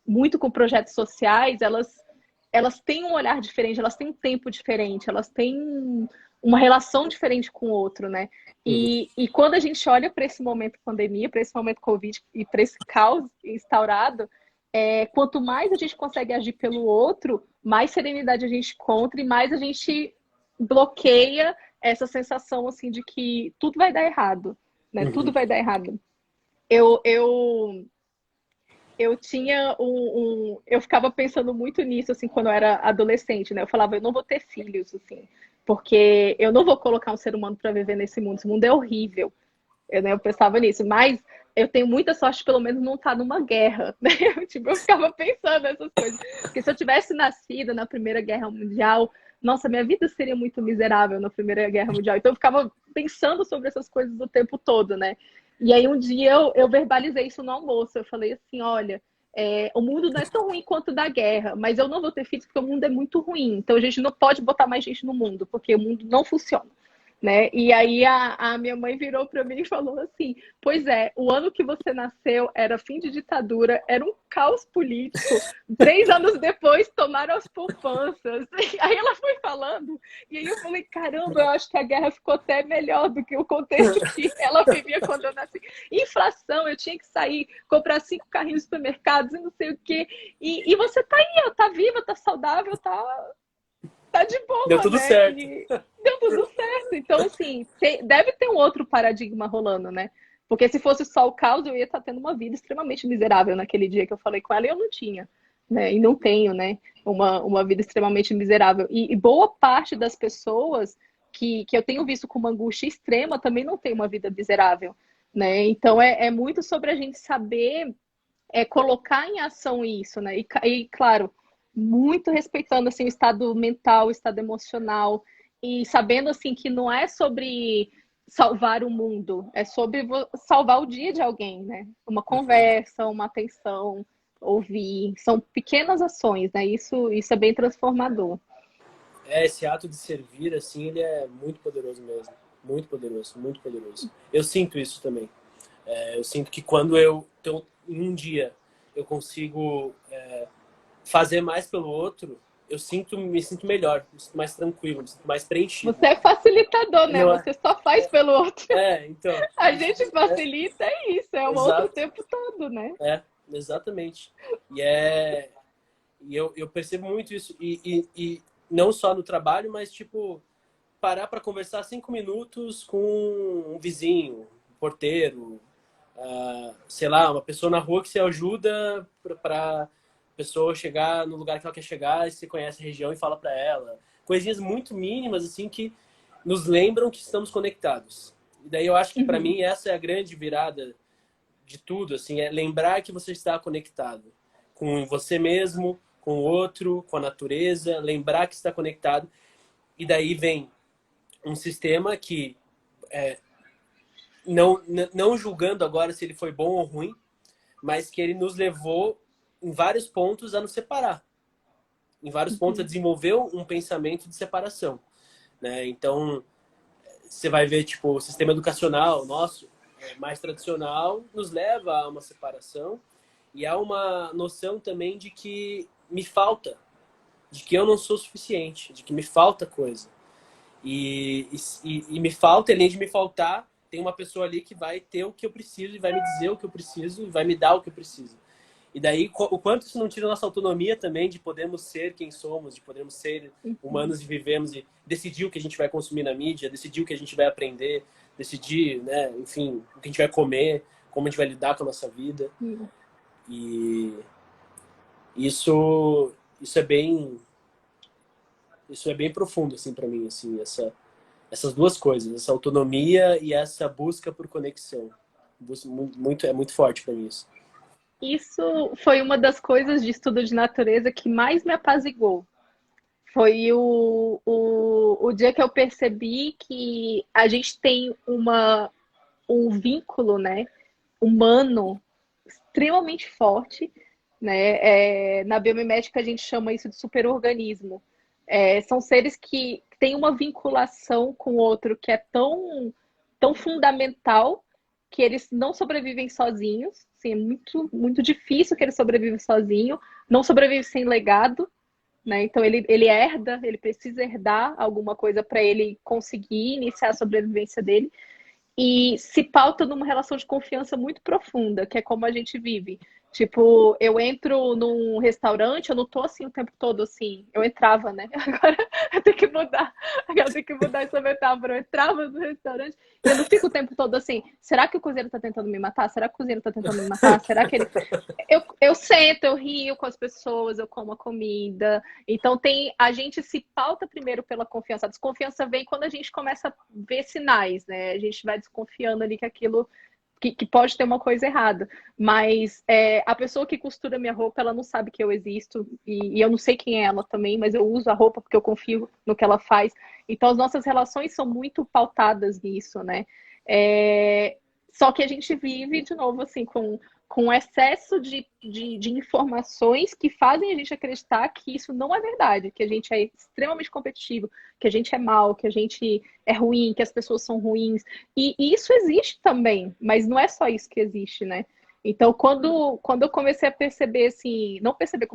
muito com projetos sociais, elas têm um olhar diferente, elas têm um tempo diferente, elas têm uma relação diferente com o outro, né? Uhum. E quando a gente olha para esse momento pandemia, para esse momento Covid e para esse caos instaurado, quanto mais a gente consegue agir pelo outro, mais serenidade a gente encontra e mais a gente bloqueia essa sensação assim de que tudo vai dar errado, né? Tudo Uhum. vai dar errado. Eu tinha eu ficava pensando muito nisso assim quando eu era adolescente, né? Eu falava, eu não vou ter filhos assim, porque eu não vou colocar um ser humano para viver nesse mundo. Esse mundo é horrível. Eu pensava nisso, mas eu tenho muita sorte, pelo menos, não estar numa guerra, né? Eu ficava pensando nessas coisas. Porque se eu tivesse nascido na Primeira Guerra Mundial, nossa, minha vida seria muito miserável na Primeira Guerra Mundial. Então eu ficava pensando sobre essas coisas o tempo todo, né? E aí um dia eu verbalizei isso no almoço. Eu falei assim, olha, o mundo não é tão ruim quanto o da guerra, mas eu não vou ter filhos porque o mundo é muito ruim. Então a gente não pode botar mais gente no mundo, porque o mundo não funciona. Né? E aí a minha mãe virou para mim e falou assim: pois é, o ano que você nasceu era fim de ditadura, era um caos político. 3 anos depois tomaram as poupanças. E aí ela foi falando, e aí eu falei: caramba, eu acho que a guerra ficou até melhor do que o contexto que ela vivia quando eu nasci. Inflação, eu tinha que sair, comprar 5 carrinhos de supermercados e não sei o quê. E você tá aí, ó, tá viva, tá saudável, tá de Deu boa, tudo né? certo. E deu tudo certo. Então, assim, deve ter um outro paradigma rolando, né? Porque se fosse só o caos, eu ia estar tendo uma vida extremamente miserável naquele dia que eu falei com ela e eu não tinha, né? E não tenho, né? Uma vida extremamente miserável. E boa parte das pessoas que eu tenho visto com uma angústia extrema também não tem uma vida miserável, né? Então, é muito sobre a gente saber colocar em ação isso, né? E claro, muito respeitando assim o estado mental, o estado emocional e sabendo assim que não é sobre salvar o mundo, é sobre salvar o dia de alguém, né? Uma Uhum. conversa, uma atenção, ouvir, são pequenas ações, né? Isso é bem transformador. Esse ato de servir, assim, ele é muito poderoso mesmo. Muito poderoso, muito poderoso. Eu sinto isso também. Eu sinto que quando em um dia, eu consigo fazer mais pelo outro, me sinto melhor, me sinto mais tranquilo, me sinto mais preenchido. Você é facilitador, né? Não é? Você só faz pelo outro. Então. A gente facilita, é isso, é o outro o Exato. tempo todo, né? Exatamente. E é. E eu percebo muito isso. E não só no trabalho, mas tipo, parar para conversar 5 minutos com um vizinho, um porteiro, sei lá, uma pessoa na rua que se ajuda para pessoa chegar no lugar que ela quer chegar e você conhece a região e fala para ela. Coisinhas muito mínimas, assim, que nos lembram que estamos conectados. E daí eu acho que para Uhum. mim essa é a grande virada de tudo, assim, é lembrar que você está conectado com você mesmo, com o outro, com a natureza, lembrar que está conectado. E daí vem um sistema que, não julgando agora se ele foi bom ou ruim, mas que ele nos levou em vários pontos a nos separar, em vários pontos a Uhum. desenvolver um pensamento de separação, né? Então, você vai ver, tipo, o sistema educacional nosso, mais tradicional, nos leva a uma separação e há uma noção também de que me falta, de que eu não sou suficiente, de que me falta coisa. E me falta, além de me faltar, tem uma pessoa ali que vai ter o que eu preciso e vai me dizer o que eu preciso e vai me dar o que eu preciso. E daí, o quanto isso não tira a nossa autonomia também de podermos ser quem somos, de podermos ser Uhum. humanos e vivemos e decidir o que a gente vai consumir na mídia, decidir o que a gente vai aprender, decidir, né, enfim, o que a gente vai comer, como a gente vai lidar com a nossa vida. Uhum. E isso é bem profundo assim para mim, assim, essas duas coisas, essa autonomia e essa busca por conexão. Muito, é muito forte para mim isso. Isso foi uma das coisas de estudo de natureza que mais me apaziguou. Foi o dia que eu percebi que a gente tem um vínculo, né, humano extremamente forte, né? Na biomimética a gente chama isso de superorganismo. São seres que têm uma vinculação com o outro que é tão fundamental que eles não sobrevivem sozinhos. Assim, é muito difícil que eles sobrevivem sozinhos. Não sobrevive sem legado, né? Então ele herda, ele precisa herdar alguma coisa para ele conseguir iniciar a sobrevivência dele e se pauta numa relação de confiança muito profunda, que é como a gente vive. Tipo, eu entro num restaurante, eu não tô assim o tempo todo assim. Eu entrava, né? Agora eu tenho que mudar. Agora eu tenho que mudar essa metáfora. Eu entrava no restaurante e eu não fico o tempo todo assim. Será que o cozinheiro tá tentando me matar? Será que o cozinheiro tá tentando me matar? Será que ele. Eu sento, eu rio com as pessoas, eu como a comida. Então a gente se pauta primeiro pela confiança. A desconfiança vem quando a gente começa a ver sinais, né? A gente vai desconfiando ali que aquilo que pode ter uma coisa errada. Mas a pessoa que costura minha roupa, ela não sabe que eu existo e eu não sei quem é ela também, mas eu uso a roupa porque eu confio no que ela faz. Então as nossas relações são muito pautadas nisso, né? É, só que a gente vive, de novo, assim, com excesso de informações que fazem a gente acreditar que isso não é verdade, que a gente é extremamente competitivo, que a gente é mal, que a gente é ruim, que as pessoas são ruins. E isso existe também, mas não é só isso que existe, né? Então, quando eu comecei a perceber, assim, não perceber,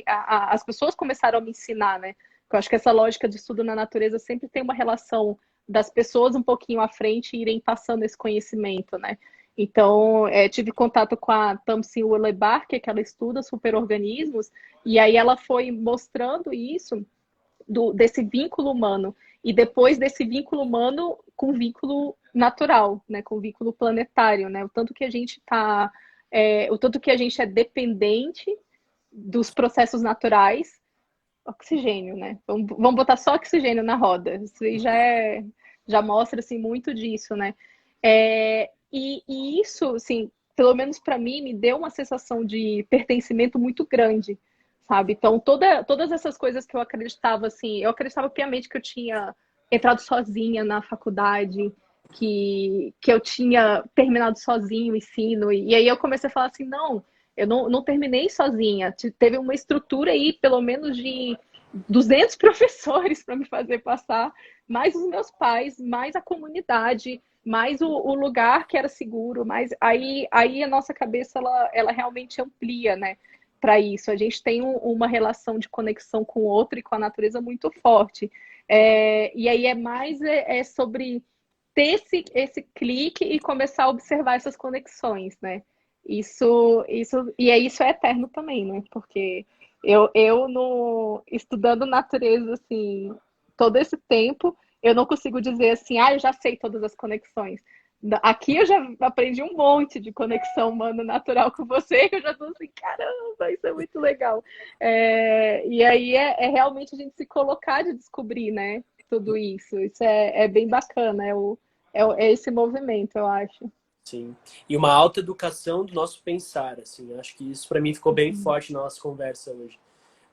as pessoas começaram a me ensinar, né? Eu acho que essa lógica de estudo na natureza sempre tem uma relação das pessoas um pouquinho à frente e irem passando esse conhecimento, né? Então, tive contato com a Tamsin Ulebar, que ela estuda superorganismos, e aí ela foi mostrando isso, desse vínculo humano, e depois desse vínculo humano com vínculo natural, né, com vínculo planetário, né, o tanto que a gente é dependente dos processos naturais, oxigênio, né, vamos botar só oxigênio na roda, isso aí já mostra, assim, muito disso, né, e isso, assim, pelo menos para mim, me deu uma sensação de pertencimento muito grande, sabe? Então, todas essas coisas que eu acreditava, assim, eu acreditava piamente que eu tinha entrado sozinha na faculdade, que eu tinha terminado sozinho o ensino, e aí eu comecei a falar assim, não, eu não terminei sozinha, teve uma estrutura aí, pelo menos de 200 professores para me fazer passar, mais os meus pais, mais a comunidade, mais o lugar que era seguro, mais aí a nossa cabeça ela realmente amplia, né? para isso. A gente tem uma relação de conexão com o outro e com a natureza muito forte. E aí é mais sobre ter esse clique e começar a observar essas conexões, né? Isso é eterno também, né? Porque eu no, estudando natureza, assim, todo esse tempo, eu não consigo dizer assim, eu já sei todas as conexões. Aqui eu já aprendi um monte de conexão humano-natural com você, que eu já tô assim, caramba, isso é muito legal. E aí realmente a gente se colocar de descobrir, né? Tudo isso. Isso é bem bacana, é esse movimento, eu acho. Sim. E uma alta educação do nosso pensar, assim. Acho que isso para mim ficou bem forte na nossa conversa hoje.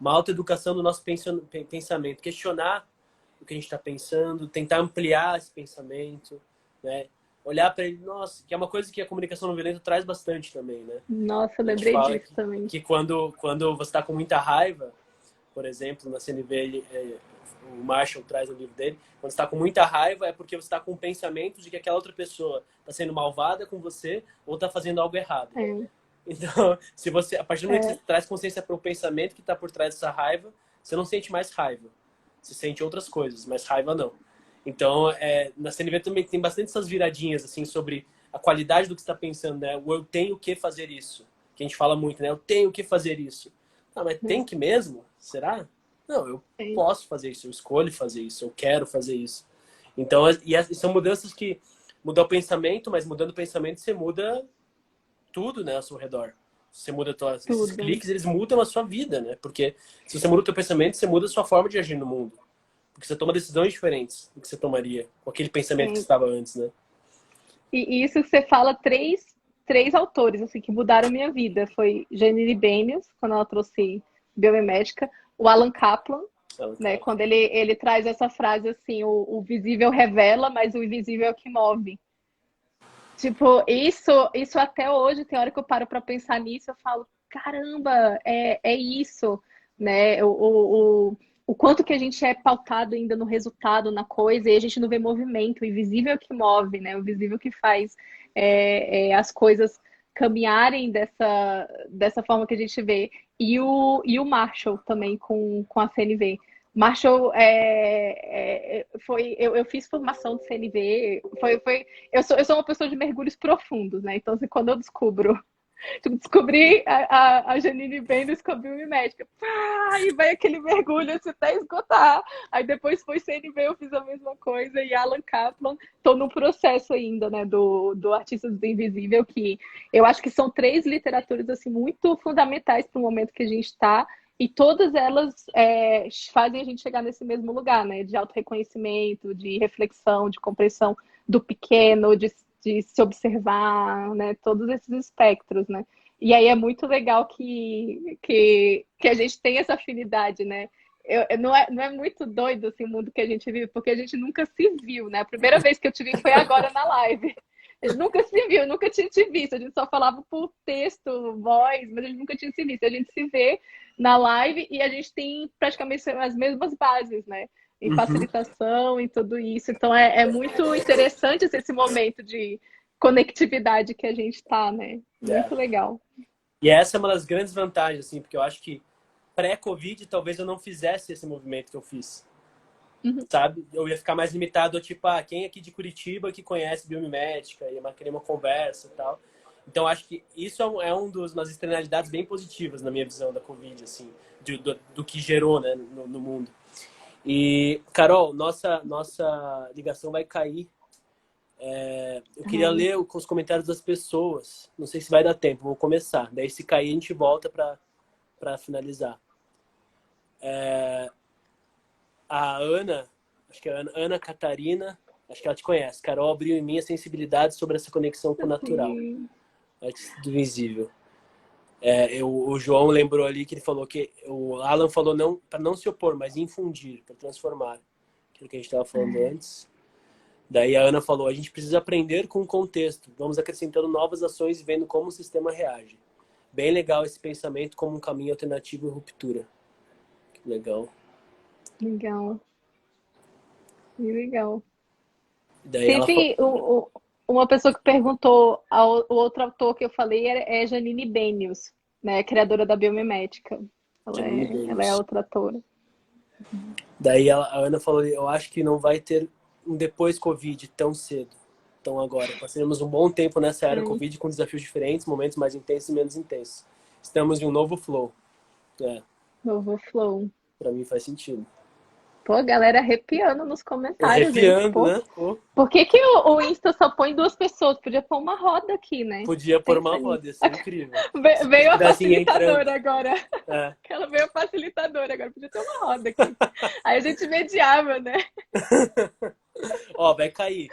Uma alta educação do nosso pensamento. Questionar o que a gente está pensando, tentar ampliar esse pensamento, né? Olhar para ele, nossa, que é uma coisa que a comunicação não violenta traz bastante também, né? Nossa, eu A gente lembrei fala disso também. que quando você está com muita raiva, por exemplo, na CNV, o Marshall traz no livro dele, quando você está com muita raiva é porque você está com o pensamento de que aquela outra pessoa está sendo malvada com você ou está fazendo algo errado. É, Então, se você, a partir do momento que é, você traz consciência para o pensamento que está por trás dessa raiva, você não sente mais raiva. Você sente outras coisas, mas raiva não. Então, na CNV também tem bastante essas viradinhas assim sobre a qualidade do que você está pensando, né? O eu tenho que fazer isso. Que a gente fala muito, né? Eu tenho que fazer isso. Ah, mas tem que mesmo? Será? Não, eu é, posso fazer isso, eu escolho fazer isso, eu quero fazer isso. Então, e são mudanças que mudam o pensamento, mas mudando o pensamento você muda tudo, né, ao seu redor. Você muda esses tudo. cliques, eles mudam a sua vida, né? Porque se você muda o teu pensamento, você muda a sua forma de agir no mundo. Porque você toma decisões diferentes do que você tomaria com aquele pensamento que É. estava antes, né? E isso que você fala, três autores assim, que mudaram minha vida. Foi Janine Benyus, quando ela trouxe biomimética, o Alan Kaplan, Ela, né, cara, quando ele traz essa frase assim, o visível revela, mas o invisível é o que move. Tipo, isso até hoje, tem hora que eu paro para pensar nisso, eu falo, caramba, é isso, né? O quanto que a gente é pautado ainda no resultado, na coisa, e a gente não vê movimento, o invisível é o que move, né? O visível que faz as coisas caminharem dessa forma que a gente vê. E o Marshall também com a CNV. Marshall eu fiz formação de CNV, eu sou uma pessoa de mergulhos profundos, né? Então, assim, quando eu descobri a Janine bem, descobri o médica. E vai aquele mergulho assim, até esgotar. Aí depois foi CNV, eu fiz a mesma coisa. E Alan Kaplan, tô no processo ainda, né, do Artistas do Invisível, que eu acho que são três literaturas assim, muito fundamentais para o momento que a gente está. E todas elas fazem a gente chegar nesse mesmo lugar, né? De autorreconhecimento, de reflexão, de compreensão do pequeno, de se observar, né? Todos esses espectros, né? E aí é muito legal que a gente tem essa afinidade, né? Não é muito doido assim, o mundo que a gente vive, porque a gente nunca se viu, né? A primeira vez que eu te vi foi agora na live. A gente nunca se viu, nunca tinha te visto. A gente só falava por texto, voz, mas a gente nunca tinha se visto. A gente se vê na live e a gente tem praticamente as mesmas bases, né? Em uhum. facilitação, em tudo isso. Então é muito interessante esse momento de conectividade que a gente está, né? É. Muito legal. E essa é uma das grandes vantagens, assim, porque eu acho que pré-Covid talvez eu não fizesse esse movimento que eu fiz. Uhum. Sabe? Eu ia ficar mais limitado a, tipo, quem aqui de Curitiba que conhece biomimética, ia querer uma conversa e tal. Então, acho que isso umas externalidades bem positivas na minha visão da Covid, assim, do que gerou, né, no mundo. E, Carol, nossa ligação vai cair. Eu queria ler os comentários das pessoas. Não sei se vai dar tempo, vou começar. Daí, se cair, a gente volta para finalizar. A Ana, acho que é a Ana Catarina, acho que ela te conhece. Carol abriu em mim a sensibilidade sobre essa conexão com o natural, Sim. antes do visível. O João lembrou ali que ele falou que o Alan falou não para não se opor, mas infundir, para transformar. Aquilo que a gente estava falando antes. Daí a Ana falou: a gente precisa aprender com o contexto. Vamos acrescentando novas ações e vendo como o sistema reage. Bem legal esse pensamento como um caminho alternativo e ruptura. Que legal. Legal. Legal. Daí ela falou: Teve uma pessoa que perguntou, o outro autor que eu falei é Janine Benyus. né? Criadora da Biomimética. Jamie Ela é Davis. outra atora. Daí a Ana falou, eu acho que não vai ter um depois Covid tão cedo. Então agora, passaremos um bom tempo nessa era Sim, Covid com desafios diferentes, momentos mais intensos e menos intensos. Estamos em um novo flow. É, novo flow. pra mim faz sentido. Pô, a galera arrepiando nos comentários, hein? Arrepiando, Pô, né? Pô, por que que o Insta só põe duas pessoas? Podia pôr uma roda aqui, né? podia pôr uma Pensa nisso. roda, ia ser incrível. Se vocês Veio a estivessem entrando. facilitadora agora. É. Ela veio a facilitadora agora. Podia ter uma roda aqui. Aí a gente mediava, né? Ó, vai cair.